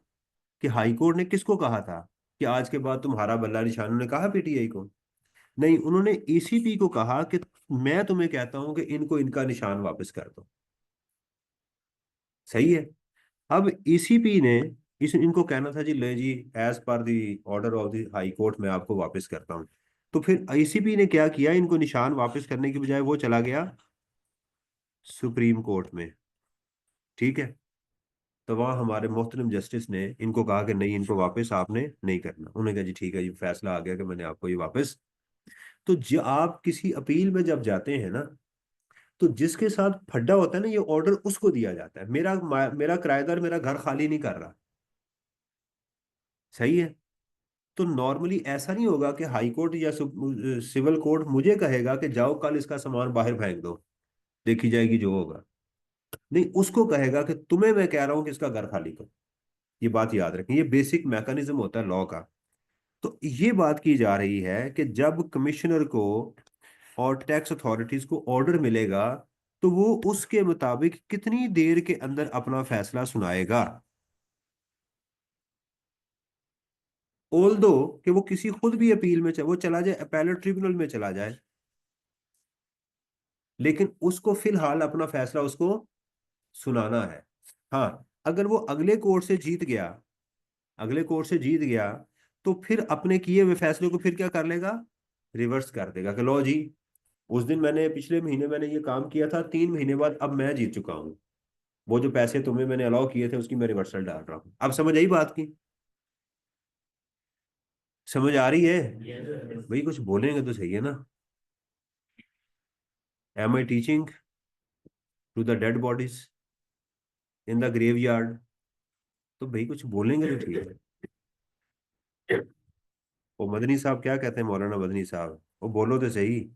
कि हाई कोर्ट ने किसको कहा था कि आज के बाद तुम्हारा बल्ला निशान, उन्होंने कहा पीटीआई को? नहीं, उन्होंने ईसीपी को कहा कि मैं तुम्हें कहता हूं कि इनको इनका निशान वापस कर दो। सही है। अब ईसीपी ने इस इनको कहना था जी ले जी, as per the order of the high court मैं आपको वापस करता हूं। तो फिर ईसीपी ने क्या किया, इनको निशान वापस करने की बजाय वो चला गया सुप्रीम कोर्ट में। ठीक है, तो वहाँ हमारे मोहतरम जस्टिस ने इनको कहा कि नहीं, इनको वापस आपने नहीं करना। उन्होंने कहा जी ठीक है, ये फैसला आ गया कि मैंने आपको ये वापस। तो आप किसी अपील में जब जाते हैं ना, तो जिसके साथ फड्डा होता है ना, ये ऑर्डर उसको दिया जाता है। मेरा किराएदार मेरा घर खाली नहीं कर रहा। सही है। तो नॉर्मली ऐसा नहीं होगा कि हाई कोर्ट या सिविल कोर्ट मुझे कहेगा कि जाओ कल इसका सामान बाहर फेंक दो, देखी जाएगी जो होगा। नहीं, उसको कहेगा कि तुम्हें मैं कह रहा हूं कि इसका घर खाली करो। ये बात याद रखें, ये बेसिक मैकेनिज्म होता है लॉ का। तो ये बात की जा रही है कि जब कमिश्नर को और टैक्स अथॉरिटीज को ऑर्डर मिलेगा, तो वो उसके मुताबिक कितनी देर के अंदर अपना फैसला सुनाएगा। ऑल दो कि वो किसी खुद भी अपील में वो चला जाए, अपेलेट ट्रिब्यूनल में चला जाए, लेकिन उसको फिलहाल अपना फैसला उसको सुनाना है। हाँ, अगर वो अगले कोर्ट से जीत गया, अगले कोर्ट से जीत गया, तो फिर अपने किए हुए फैसले को फिर क्या कर लेगा, रिवर्स कर देगा कि लो जी, उस दिन मैंने, पिछले महीने मैंने ये काम किया था, 3 महीने बाद अब मैं जीत चुका हूँ, वो जो पैसे तुम्हें मैंने अलाउ किए थे उसकी मैं रिवर्सल डाल रहा हूँ। अब समझ आई बात की? समझ आ रही है? भाई कुछ बोलेंगे तो सही है ना। Am I teaching to the dead bodies in the graveyard? तो भाई कुछ बोलेंगे तो ठीक है। वो मदनी साहब क्या कहते हैं, मौलाना मदनी साहब, वो बोलो तो सही।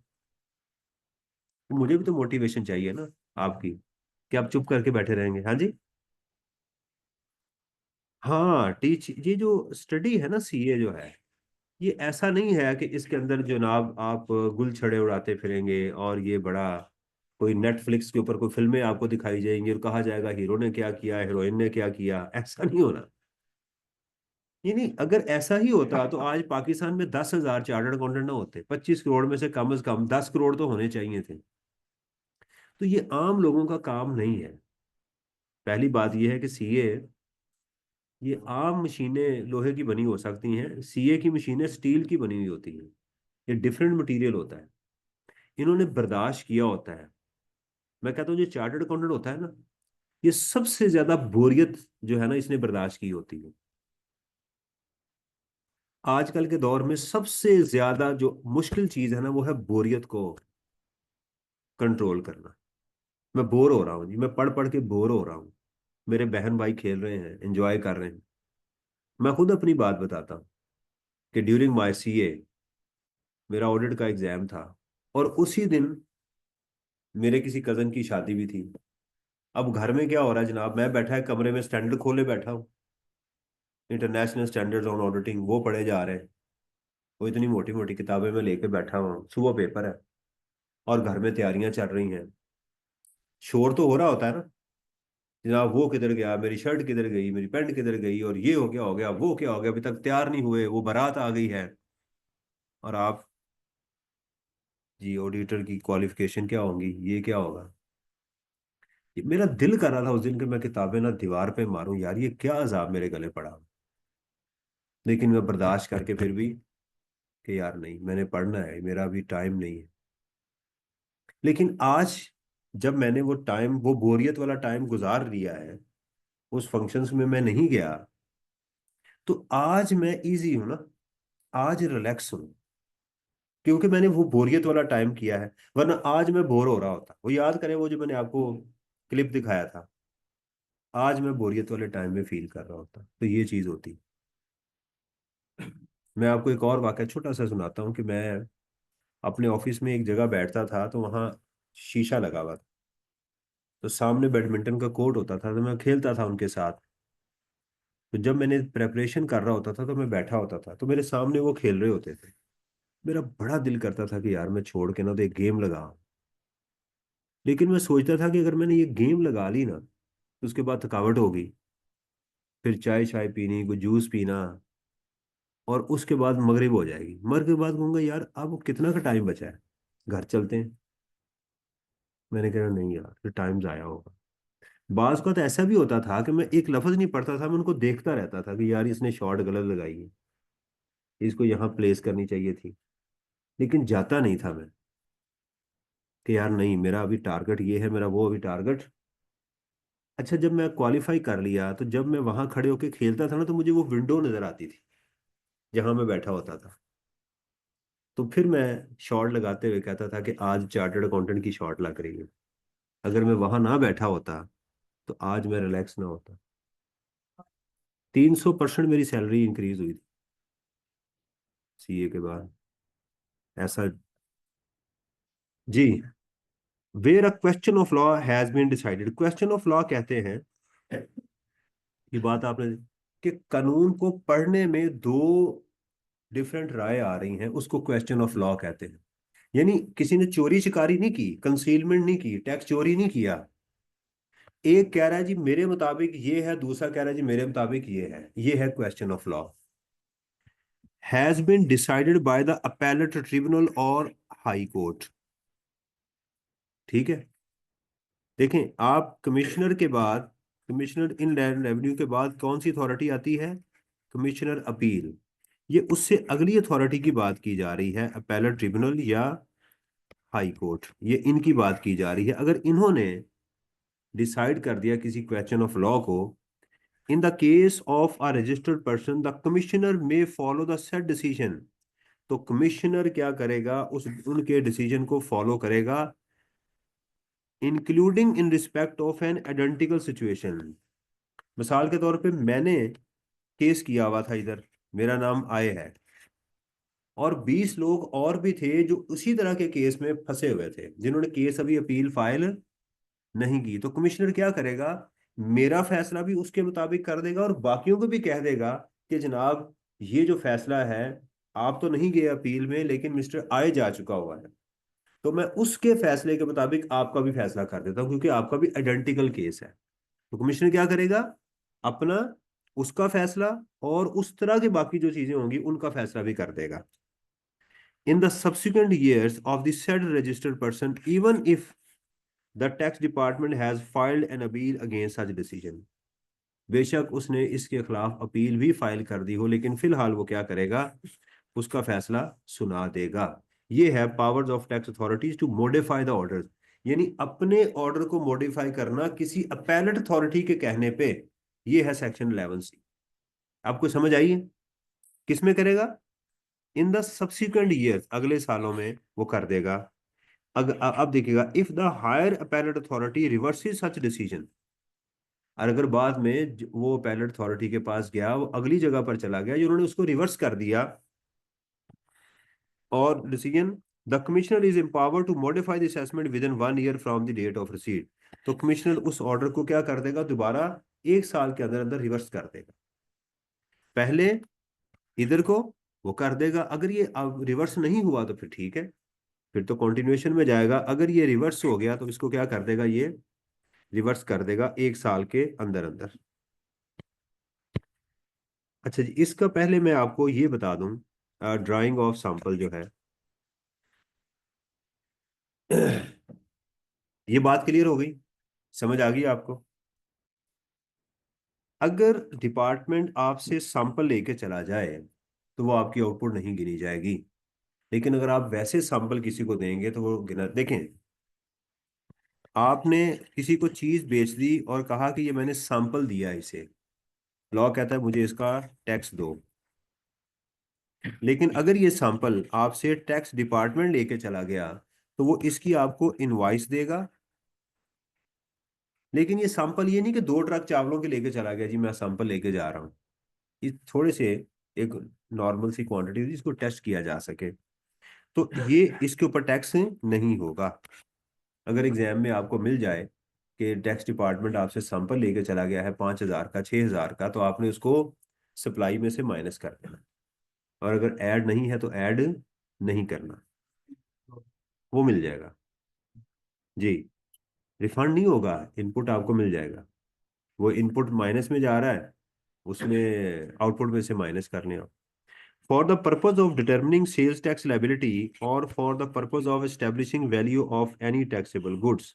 मुझे भी तो मोटिवेशन चाहिए ना आपकी। कि आप चुप करके बैठे रहेंगे? हाँ जी। हाँ, टीच ये जो स्टडी है ना, सीए जो है, ये ऐसा नहीं है कि इसके अंदर जनाब आप गुल छड़े उड़ाते फिरेंगे और ये बड़ा कोई नेटफ्लिक्स के ऊपर कोई फिल्में आपको दिखाई जाएंगी और कहा जाएगा हीरो ने क्या किया, हीरोइन ने क्या किया। ऐसा नहीं होना। ये नहीं, अगर ऐसा ही होता तो आज पाकिस्तान में 10,000 चार्टर्ड अकाउंटेंट ना होते, 25 करोड़ में से कम 10 करोड़ तो होने चाहिए थे। तो ये आम लोगों का काम नहीं है। पहली बात यह है कि सीए, ये आम मशीनें लोहे की बनी हो सकती हैं, सीए की मशीनें स्टील की बनी हुई होती हैं। ये डिफरेंट मटेरियल होता है, इन्होंने बर्दाश्त किया होता है। मैं कहता हूँ जो चार्टर्ड अकाउंटेंट होता है ना, ये सबसे ज्यादा बोरियत जो है ना, इसने बर्दाश्त की होती है। आजकल के दौर में सबसे ज्यादा जो मुश्किल चीज है ना, वो है बोरियत को कंट्रोल करना। मैं बोर हो रहा हूँ जी, मैं पढ़ पढ़ के बोर हो रहा हूँ। मेरे बहन भाई खेल रहे हैं, एंजॉय कर रहे हैं। मैं खुद अपनी बात बताता हूँ कि ड्यूरिंग माई सीए मेरा ऑडिट का एग्जाम था, और उसी दिन मेरे किसी कजन की शादी भी थी। अब घर में क्या हो रहा है जनाब, मैं बैठा है कमरे में, स्टैंडर्ड खोले बैठा हूँ, इंटरनेशनल स्टैंडर्ड्स ऑन ऑडिटिंग वो पढ़े जा रहे हैं। वो इतनी मोटी मोटी किताबें मैं लेके बैठा हूँ, सुबह पेपर है और घर में तैयारियां चल रही हैं। शोर तो हो रहा होता है ना, जनाब वो किधर गया, मेरी शर्ट किधर गई, मेरी पैंट किधर गई, और ये हो गया, वो क्या हो गया, अभी तक तैयार नहीं हुए, वो बारात आ गई है। और आप, जी ऑडिटर की क्वालिफिकेशन क्या होंगी, ये क्या होगा। मेरा दिल कर रहा था उस दिन कि मैं किताबें ना दीवार पे मारूं, यार ये क्या अजाब मेरे गले पड़ा। लेकिन मैं बर्दाश्त करके फिर भी कि यार नहीं, मैंने पढ़ना है, मेरा अभी टाइम नहीं है। लेकिन आज जब मैंने वो टाइम, वो बोरियत वाला टाइम गुजार लिया है, उस फंक्शंस में मैं नहीं गया, तो आज मैं इजी हूं ना, आज रिलैक्स हूं, क्योंकि मैंने वो बोरियत वाला टाइम किया है। वरना आज मैं बोर हो रहा होता। वो याद करें वो जो मैंने आपको क्लिप दिखाया था, आज मैं बोरियत वाले टाइम में फील कर रहा होता, तो ये चीज होती। मैं आपको एक और वाकया छोटा सा सुनाता हूँ कि मैं अपने ऑफिस में एक जगह बैठता था, तो वहाँ शीशा लगा हुआ था, तो सामने बैडमिंटन का कोर्ट होता था, तो मैं खेलता था उनके साथ। तो जब मैंने प्रेपरेशन कर रहा होता था तो मैं बैठा होता था, तो मेरे सामने वो खेल रहे होते थे। मेरा बड़ा दिल करता था कि यार मैं छोड़ के ना तो एक गेम लगाऊं। लेकिन मैं सोचता था कि अगर मैंने ये गेम लगा ली ना, तो उसके बाद थकावट होगी, फिर चाय चाय पीनी, कोई जूस पीना, और उसके बाद मगरिब हो जाएगी। मगरिब के बाद कहूंगा यार अब कितना का टाइम बचा है, घर चलते हैं। मैंने कहा नहीं यार, फिर टाइम जाया होगा। बाज का तो ऐसा भी होता था कि मैं एक लफ्ज नहीं पढ़ता था, मैं उनको देखता रहता था कि यार इसने शॉट गलत लगाई है, इसको यहाँ प्लेस करनी चाहिए थी। लेकिन जाता नहीं था मैं कि यार नहीं, मेरा अभी टारगेट ये है, मेरा वो अभी टारगेट। अच्छा, जब मैं क्वालिफाई कर लिया, तो जब मैं वहां खड़े होके खेलता था ना, तो मुझे वो विंडो नजर आती थी जहां मैं बैठा होता था। तो फिर मैं शॉट लगाते हुए कहता था कि आज चार्टर्ड अकाउंटेंट की शॉट लग रही है। अगर मैं वहां ना बैठा होता तो आज मैं रिलैक्स ना होता। 300% मेरी सैलरी इंक्रीज हुई थी सीए के बाद। ऐसा, जी। Where a question of law has been decided, question of law कहते हैं, ये बात आपने, कि कानून को पढ़ने में दो डिफरेंट राय आ रही हैं, उसको क्वेश्चन ऑफ लॉ कहते हैं। यानी किसी ने चोरी चिकारी नहीं की, कंसीलमेंट नहीं की, टैक्स चोरी नहीं किया। एक कह रहा है जी मेरे मुताबिक ये है, दूसरा कह रहा है जी मेरे मुताबिक ये है question of law. Has been decided by the appellate tribunal और हाई कोर्ट। ठीक है। देखें, आप कमिश्नर के बाद, कमिश्नर इन रेवेन्यू के बाद कौन सी अथॉरिटी आती है? Commissioner appeal. ये उससे अगली अथॉरिटी की बात की जा रही है, अपेलेट ट्रिब्यूनल या हाई कोर्ट, ये इनकी बात की जा रही है। अगर इन्होंने डिसाइड कर दिया किसी क्वेश्चन ऑफ लॉ को, in the case of a registered person the commissioner may follow the set decision, तो कमिश्नर क्या करेगा, उस उनके डिसीजन को फॉलो करेगा, including in respect of an identical situation. मिसाल के तौर पे मैंने केस किया हुआ था इधर, मेरा नाम आय है, और 20 लोग और भी थे जो उसी तरह के केस में फंसे हुए थे, जिन्होंने केस अभी अपील फाइल नहीं की, तो कमिश्नर क्या करेगा, मेरा फैसला भी उसके मुताबिक कर देगा और बाकियों को भी कह देगा कि जनाब ये जो फैसला है, आप तो नहीं गए अपील में लेकिन मिस्टर आए जा चुका हुआ है, तो मैं उसके फैसले के मुताबिक आपका भी फैसला कर देता हूँ क्योंकि आपका भी आइडेंटिकल केस है। तो कमिश्नर क्या करेगा, अपना उसका फैसला और उस तरह की बाकी जो चीजें होंगी उनका फैसला भी कर देगा। In the subsequent years of the said registered person even if the tax department has filed an appeal against such decision, बेशक उसने इसके खिलाफ अपील भी फाइल कर दी हो लेकिन फिलहाल वो क्या करेगा, उसका फैसला सुना देगा। ये है powers of tax authorities to modify the order, यानी अपने ऑर्डर को मॉडिफाई करना किसी अपेलेट अथॉरिटी के कहने पे। ये है सेक्शन 11C। आपको समझ आई है? किसमें करेगा, इन द सब्सिक्वेंट ईयर्स, अगले सालों में वो कर देगा। अब देखिएगा, if the higher appellate authority reverses such decision, और अगर बाद में वो अपेलेट अथॉरिटी के पास गया, वो अगली जगह पर चला गया जिन्होंने उसको रिवर्स कर दिया और decision, the commissioner is empowered to modify the assessment within 1 year from the date of receipt. तो कमिश्नर उस ऑर्डर को क्या कर देगा, दोबारा 1 साल के अंदर अंदर रिवर्स कर देगा। पहले इधर को वो कर देगा, अगर ये अब रिवर्स नहीं हुआ तो फिर ठीक है, फिर तो कंटिन्यूएशन में जाएगा। अगर ये रिवर्स हो गया तो इसको क्या कर देगा, ये रिवर्स कर देगा 1 साल के अंदर अंदर। अच्छा जी, इसका पहले मैं आपको ये बता दूं, ड्राइंग ऑफ सैंपल जो है ये बात क्लियर हो गई, समझ आ गई आपको? अगर डिपार्टमेंट आपसे सैंपल लेके चला जाए तो वो आपकी आउटपुट नहीं गिनी जाएगी, लेकिन अगर आप वैसे सैंपल किसी को देंगे तो वो गिना। देखें, आपने किसी को चीज बेच दी और कहा कि ये मैंने सैंपल दिया इसे, लॉ कहता है मुझे इसका टैक्स दो। लेकिन अगर ये सैंपल आपसे टैक्स डिपार्टमेंट लेके चला गया तो वो इसकी आपको इनवॉइस देगा। लेकिन ये सैंपल ये नहीं कि 2 ट्रक चावलों के लेके चला गया जी, मैं सैंपल लेके जा रहा हूँ। ये थोड़े से एक नॉर्मल सी क्वांटिटी जिसको टेस्ट किया जा सके, तो ये इसके ऊपर टैक्स नहीं होगा। अगर एग्जाम में आपको मिल जाए कि टैक्स डिपार्टमेंट आपसे सैंपल लेके चला गया है 5,000 का, 6,000 का, तो आपने उसको सप्लाई में से माइनस कर देना, और अगर ऐड नहीं है तो ऐड नहीं करना, वो मिल जाएगा जी। रिफंड नहीं होगा, इनपुट आपको मिल जाएगा। वो इनपुट माइनस में जा रहा है, उसमें आउटपुट में से माइनस करने हो। For the purpose of determining sales tax liability or for the purpose of establishing value of any taxable goods,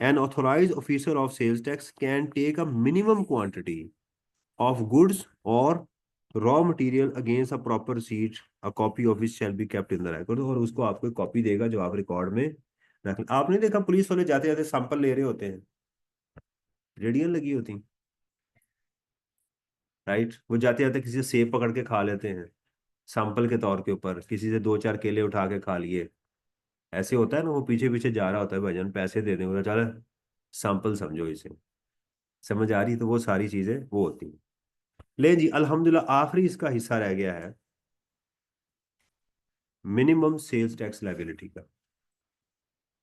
an authorized officer of sales tax can take a minimum quantity of goods or raw material against a proper receipt, a copy of which shall be kept in the record। और उसको आपको एक copy देगा जो आप record में रख। आपने देखा पुलिस वाले जाते जाते सैंपल ले रहे होते हैं, रेडियन लगी होती, राइट, वो जाते जाते किसी से सेब पकड़ के खा लेते हैं सैंपल के तौर के ऊपर, किसी से 2-4 केले उठा के खा लिए। ऐसे होता है ना, वो पीछे पीछे जा रहा होता है, भजन पैसे दे देंगे, चल सैंपल समझो इसे। समझ आ रही? तो वो सारी चीजें वो होती हैं। ले जी, अल्हम्दुलिल्लाह आखिरी इसका हिस्सा रह गया है मिनिमम सेल्स टैक्स लाइबिलिटी का।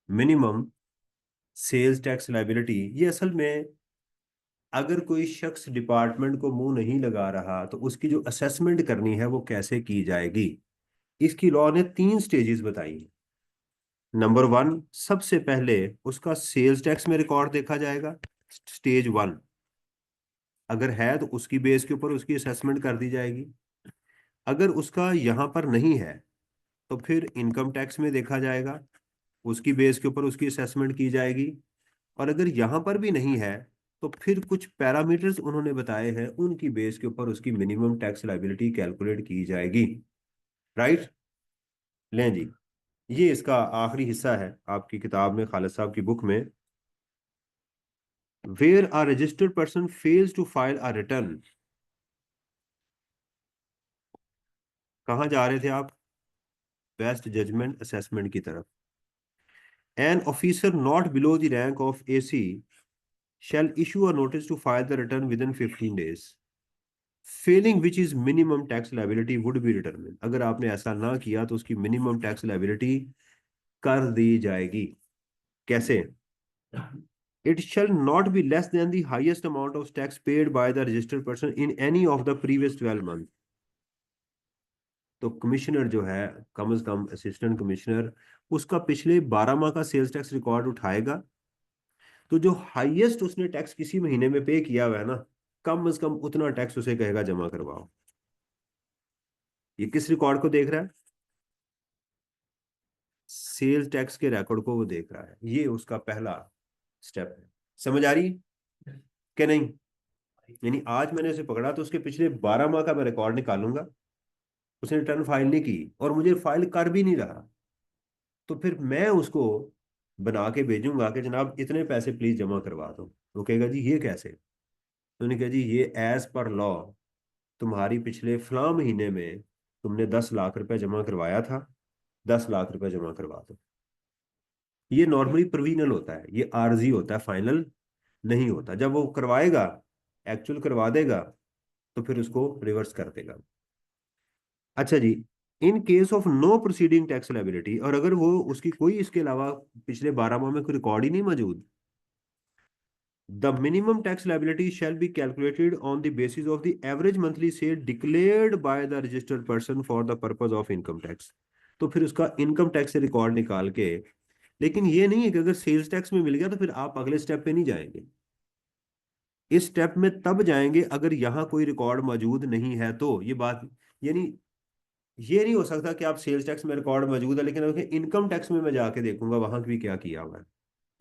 मिनिमम सेल्स टैक्स लाइबिलिटी ये असल में, अगर कोई शख्स डिपार्टमेंट को मुंह नहीं लगा रहा तो उसकी जो असेसमेंट करनी है वो कैसे की जाएगी, इसकी लॉ ने 3 स्टेजेस बताई हैं। नंबर 1, सबसे पहले उसका सेल्स टैक्स में रिकॉर्ड देखा जाएगा, स्टेज 1। अगर है तो उसकी बेस के ऊपर उसकी असेसमेंट कर दी जाएगी। अगर उसका यहाँ पर नहीं है तो फिर इनकम टैक्स में देखा जाएगा, उसकी बेस के ऊपर उसकी असेसमेंट की जाएगी। और अगर यहाँ पर भी नहीं है तो फिर कुछ पैरामीटर्स उन्होंने बताए हैं, उनकी बेस के ऊपर उसकी मिनिमम टैक्स लाइबिलिटी कैलकुलेट की जाएगी। राइट, लें जी, ये इसका आखिरी हिस्सा है आपकी किताब में, खालिद साहब की बुक में। Where a registered person fails to file a return, कहाँ जा रहे थे आप, बेस्ट जजमेंट असेसमेंट की तरफ। An officer not below the rank of AC shall issue a notice to file the return within 15 days, failing which is minimum tax liability would be determined। अगर आपने ऐसा ना किया तो उसकी मिनिमम टैक्स लाइबिलिटी कर दी जाएगी। कैसे? It shall not be less than the highest amount of tax paid by the registered person in any of the previous 12 months. तो कमिश्नर जो है, कम से कम असिस्टेंट कमिश्नर, उसका पिछले 12 माह का सेल्स टैक्स रिकॉर्ड उठाएगा। तो जो हाईएस्ट उसने टैक्स किसी महीने में पे किया हुआ है ना, कम से कम उतना टैक्स उसे कहेगा जमा करवाओ। ये किस रिकॉर्ड को देख रहा है? सेल्स टैक्स के रिकॉर्ड को वो देख रहा है। ये उसका पहला स्टेप है। समझ आ रही कि नहीं? यानी आज मैंने उसे पकड़ा तो उसके पिछले 12 माह का मैं रिकॉर्ड निकालूंगा। उसने रिटर्न फाइल नहीं की और मुझे फाइल कर भी नहीं रहा, तो फिर मैं उसको बना के भेजूंगा कि जनाब इतने पैसे प्लीज जमा करवा दो। वो कहेगा जी ये कैसे? तो उन्होंने कहा जी ये एज पर लॉ तुम्हारी पिछले फलां महीने में तुमने 10 लाख रुपए जमा करवाया था, 10 लाख रुपए जमा करवा दो। ये नॉर्मली प्रोविजनल होता है, ये आरजी होता है, फाइनल नहीं होता। जब वो करवाएगा, एक्चुअल करवा देगा, तो फिर उसको रिवर्स कर देगा। अच्छा जी, in case of no proceeding tax liability, और अगर वो उसकी कोई इसके अलावा पिछले 12 माह में कोई रिकॉर्ड ही नहीं मौजूद, the minimum tax liability shall be calculated on the basis of the average monthly cell declared by the registered person for the purpose of income tax. तो फिर उसका इनकम टैक्स से रिकॉर्ड निकाल के, लेकिन ये नहीं है कि अगर सेल्स टैक्स में मिल गया तो फिर आप अगले स्टेप पे नहीं जाएंगे। इस स्टेप में तब जाएंगे अगर यहाँ कोई रिकॉर्ड मौजूद नहीं है। तो ये बात, यानी ये नहीं हो सकता कि आप सेल्स टैक्स में रिकॉर्ड मौजूद है लेकिन अगर इनकम टैक्स में मैं जाके देखूंगा वहां भी क्या किया हुआ है।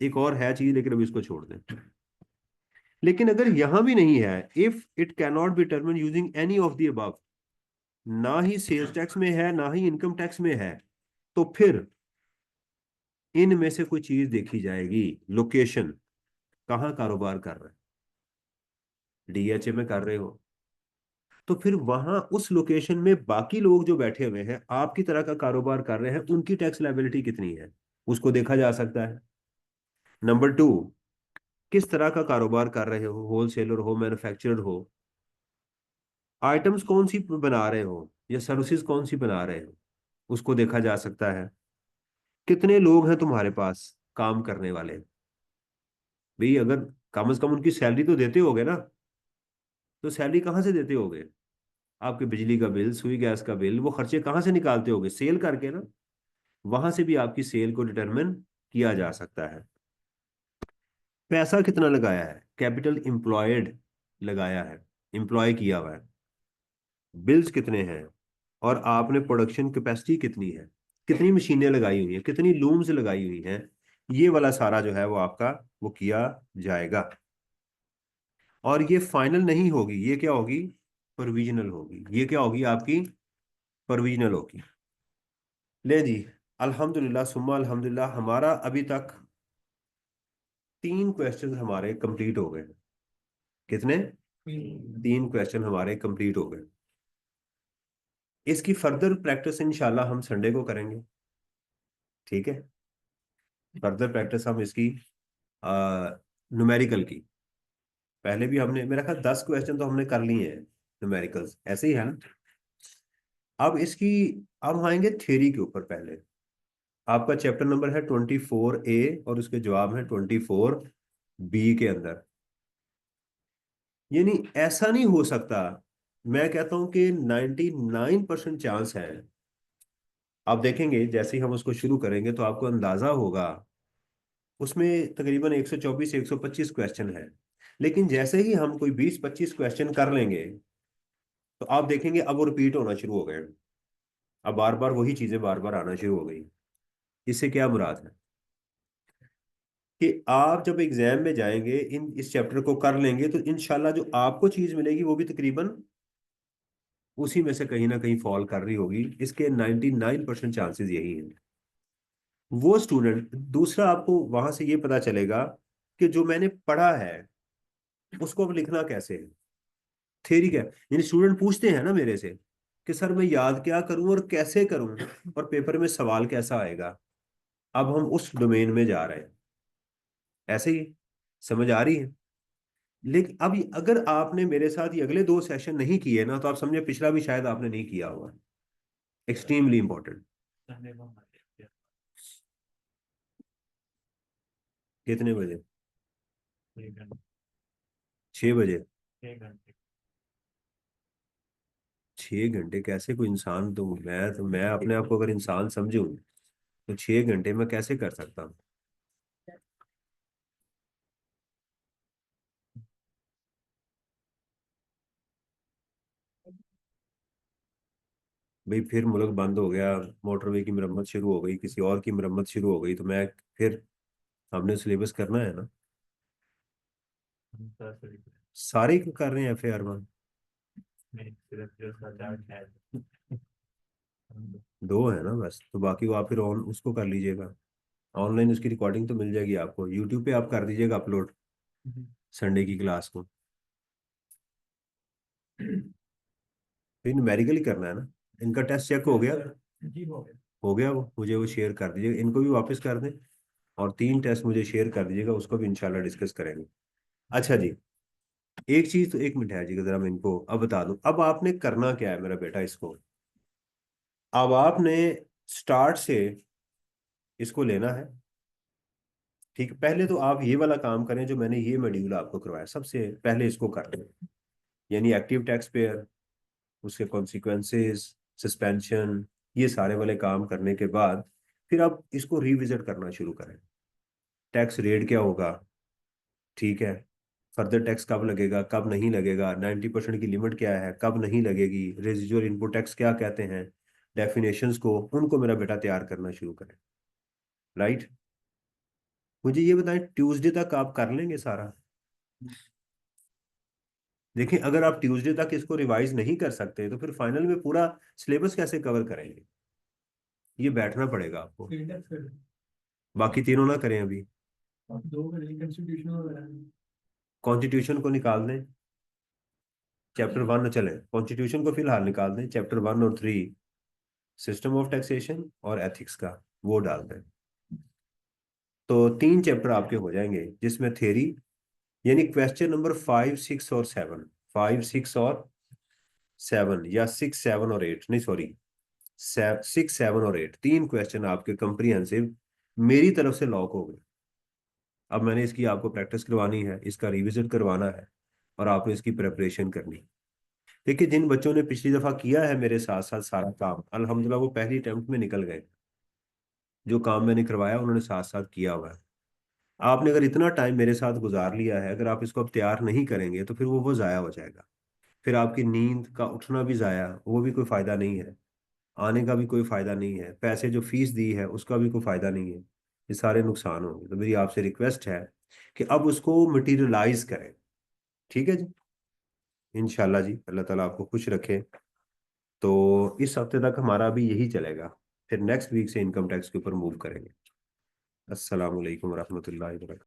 एक और है चीज, लेकिन अभी इसको छोड़ दें। लेकिन अगर यहां भी नहीं है, if it can not be determine using any of the above, ना ही सेल्स टैक्स में है ना ही इनकम टैक्स में है, तो फिर इनमें से कोई चीज देखी जाएगी। लोकेशन, कहाँ कारोबार कर रहे हैं? डीएचए में कर रहे हो तो फिर वहां उस लोकेशन में बाकी लोग जो बैठे हुए हैं आपकी तरह का कारोबार कर रहे हैं, उनकी टैक्स लायबिलिटी कितनी है, उसको देखा जा सकता है। नंबर टू, किस तरह का कारोबार कर रहे हो, होलसेलर हो, मैन्युफैक्चरर हो, आइटम्स कौन सी बना रहे हो या सर्विसेज कौन सी बना रहे हो, उसको देखा जा सकता है। कितने लोग हैं तुम्हारे पास काम करने वाले? भाई अगर कम से कम उनकी सैलरी तो देते होगे ना, तो सैलरी कहाँ से देते होगे? आपके बिजली का बिल, सुई गैस का बिल, वो खर्चे कहाँ से निकालते होगे? सेल करके ना। वहां से भी आपकी सेल को डिटरमिन किया जा सकता है। पैसा कितना लगाया है, कैपिटल एम्प्लॉयड लगाया है, एम्प्लॉय किया हुआ है, बिल्स कितने हैं, और आपने प्रोडक्शन कैपेसिटी कितनी है, कितनी मशीनें लगाई हुई हैं, कितनी लूम्स लगाई हुई हैं, ये वाला सारा जो है वो आपका वो किया जाएगा। और ये फाइनल नहीं होगी, ये क्या होगी? प्रोविजनल होगी। ये क्या होगी आपकी? प्रोविजनल होगी। ले जी, अल्हम्दुलिल्लाह सुम्मा अल्हम्दुलिल्लाह, हमारा अभी तक 3 क्वेश्चन हमारे कंप्लीट हो गए। कितने? 3 क्वेश्चन हमारे कंप्लीट हो गए। इसकी फर्दर प्रैक्टिस इंशाल्लाह हम संडे को करेंगे। ठीक है, फर्दर प्रैक्टिस हम इसकी न्यूमेरिकल की, पहले भी हमने मेरा ख्याल 10 क्वेश्चन तो हमने कर लिए हैं न्यूमेरिकल्स, ऐसे ही है ना। अब इसकी, अब हम आएंगे थ्योरी के ऊपर। पहले आपका चैप्टर नंबर है 24A और उसके जवाब है 24B के अंदर। यानी ऐसा नहीं हो सकता, मैं कहता हूं कि 99% चांस है। आप देखेंगे जैसे ही हम उसको शुरू करेंगे तो आपको अंदाजा होगा, उसमें तकरीबन 124 125 क्वेश्चन है। लेकिन जैसे ही हम कोई 20 25 क्वेश्चन कर लेंगे तो आप देखेंगे अब वो रिपीट होना शुरू हो गए। अब बार बार वही चीजें बार बार आना शुरू हो गई। इससे क्या मुराद है कि आप जब एग्जाम में जाएंगे, इस चैप्टर को कर लेंगे तो इंशाल्लाह जो आपको चीज मिलेगी वो भी तकरीबन उसी में से कहीं ना कहीं फॉल कर रही होगी। इसके 99% चांसेस यही हैं। वो स्टूडेंट, दूसरा आपको वहां से ये पता चलेगा कि जो मैंने पढ़ा है उसको अब लिखना कैसे है। थ्योरी क्या, यानी स्टूडेंट पूछते हैं ना मेरे से कि सर मैं याद क्या करूं और कैसे करूं और पेपर में सवाल कैसा आएगा। अब हम उस डोमेन में जा रहे हैं। ऐसे ही समझ आ रही है? लेकिन अब अगर आपने मेरे साथ ये अगले 2 सेशन नहीं किए ना तो आप समझे पिछला भी शायद आपने नहीं किया हुआ। Extremely important. कितने बजे? 6 घंटे। 6 बजे? 6 घंटे। 6 घंटे कैसे कोई इंसान, तो मैं अपने आप को अगर इंसान समझूं तो 6 घंटे में कैसे कर सकता हूँ? भाई फिर मुल्क बंद हो गया, मोटरवे की मरम्मत शुरू हो गई, किसी और की मरम्मत शुरू हो गई, तो मैं फिर, हमने सिलेबस करना है ना। हम 10 तरीके। सारे ही कर रहे हैं FAR 1। नहीं, सिर्फ जो सजावट है। हम दो है ना बस, तो बाकी वो आप फिर ऑन उसको कर लीजिएगा। ऑनलाइन उसकी रिकॉर्डिंग तो मिल जाएगी आपको, यूट्यूब पे आप कर दीजिएगा अपलोड संडे की क्लास को। फिर न्यूमेरिकल ही करना है ना। इनका टेस्ट चेक हो गया? जी हो गया। हो गया, वो मुझे वो शेयर कर दीजिएगा, इनको भी वापस कर दें। और 3 टेस्ट मुझे शेयर कर दीजिएगा, उसको भी इंशाल्लाह डिस्कस करेंगे। अच्छा जी, एक चीज तो, 1 मिनट है जी, जरा मैं इनको अब बता दूं। अब आपने करना क्या है मेरा बेटा, इसको अब आपने स्टार्ट से इसको लेना है। ठीक है, पहले तो आप ये वाला काम करें जो मैंने ये मॉड्यूल आपको करवाया, सबसे पहले इसको कर लें। यानी एक्टिव टैक्स पेयर, उसके कॉन्सिक्वेंसेस, सस्पेंशन, ये सारे वाले काम करने के बाद फिर आप इसको रिविजिट करना शुरू करें। टैक्स रेट क्या होगा, ठीक है, फर्दर टैक्स कब लगेगा, कब नहीं लगेगा, 90% की लिमिट क्या है, कब नहीं लगेगी, रेजिजुअल इनपुट टैक्स क्या कहते हैं, डेफिनेशंस को, उनको मेरा बेटा तैयार करना शुरू करें। राइट। मुझे ये बताएं, ट्यूसडे तक आप कर लेंगे सारा? देखिए, अगर आप ट्यूसडे तक इसको रिवाइज नहीं कर सकते तो फिर फाइनल में पूरा सिलेबस कैसे कवर करेंगे? ये बैठना पड़ेगा आपको। बाकी तीनों ना करें अभी? आप दो करेंगे कंस्टिट्यूशन वगैरह। कॉन्स्टिट्यूशन को निकाल दें, चैप्टर 1 चले, कॉन्स्टिट्यूशन को फिलहाल निकाल दें, चैप्टर 1 और 3 सिस्टम ऑफ टैक्सेशन और एथिक्स का वो डाल दें। तो 3 चैप्टर आपके हो जाएंगे, जिसमें थ्योरी, यानी क्वेश्चन नंबर 5, 6 और 7, 5, 6 और 7, या 6, 7 और 8, नहीं सॉरी, 6, 7 और 8, 3 क्वेश्चन आपके कंप्रीहेंसिव मेरी तरफ से लॉक हो गए। अब मैंने इसकी आपको प्रैक्टिस करवानी है, इसका रिविजन करवाना है, और आपने इसकी प्रिपरेशन करनी। देखिए, जिन बच्चों ने पिछली दफा किया है मेरे साथ साथ सारा काम, अल्हम्दुलिल्लाह वो पहली अटेम्प्ट में निकल गए। जो काम मैंने करवाया उन्होंने साथ साथ किया हुआ है। आपने अगर इतना टाइम मेरे साथ गुजार लिया है, अगर आप इसको अब तैयार नहीं करेंगे तो फिर वो ज़ाया हो जाएगा। फिर आपकी नींद का उठना भी ज़ाया, वो भी कोई फ़ायदा नहीं है। आने का भी कोई फ़ायदा नहीं है, पैसे जो फीस दी है उसका भी कोई फ़ायदा नहीं है। ये सारे नुकसान होंगे। तो मेरी आपसे रिक्वेस्ट है कि अब उसको मटीरियलाइज करें। ठीक है जी, इंशाल्लाह जी, अल्लाह ताला आपको खुश रखे। तो इस हफ्ते तक हमारा अभी यही चलेगा, फिर नेक्स्ट वीक से इनकम टैक्स के ऊपर मूव करेंगे। अस्सलाम वालेकुम रहमतुल्लाहि व बरकातहू।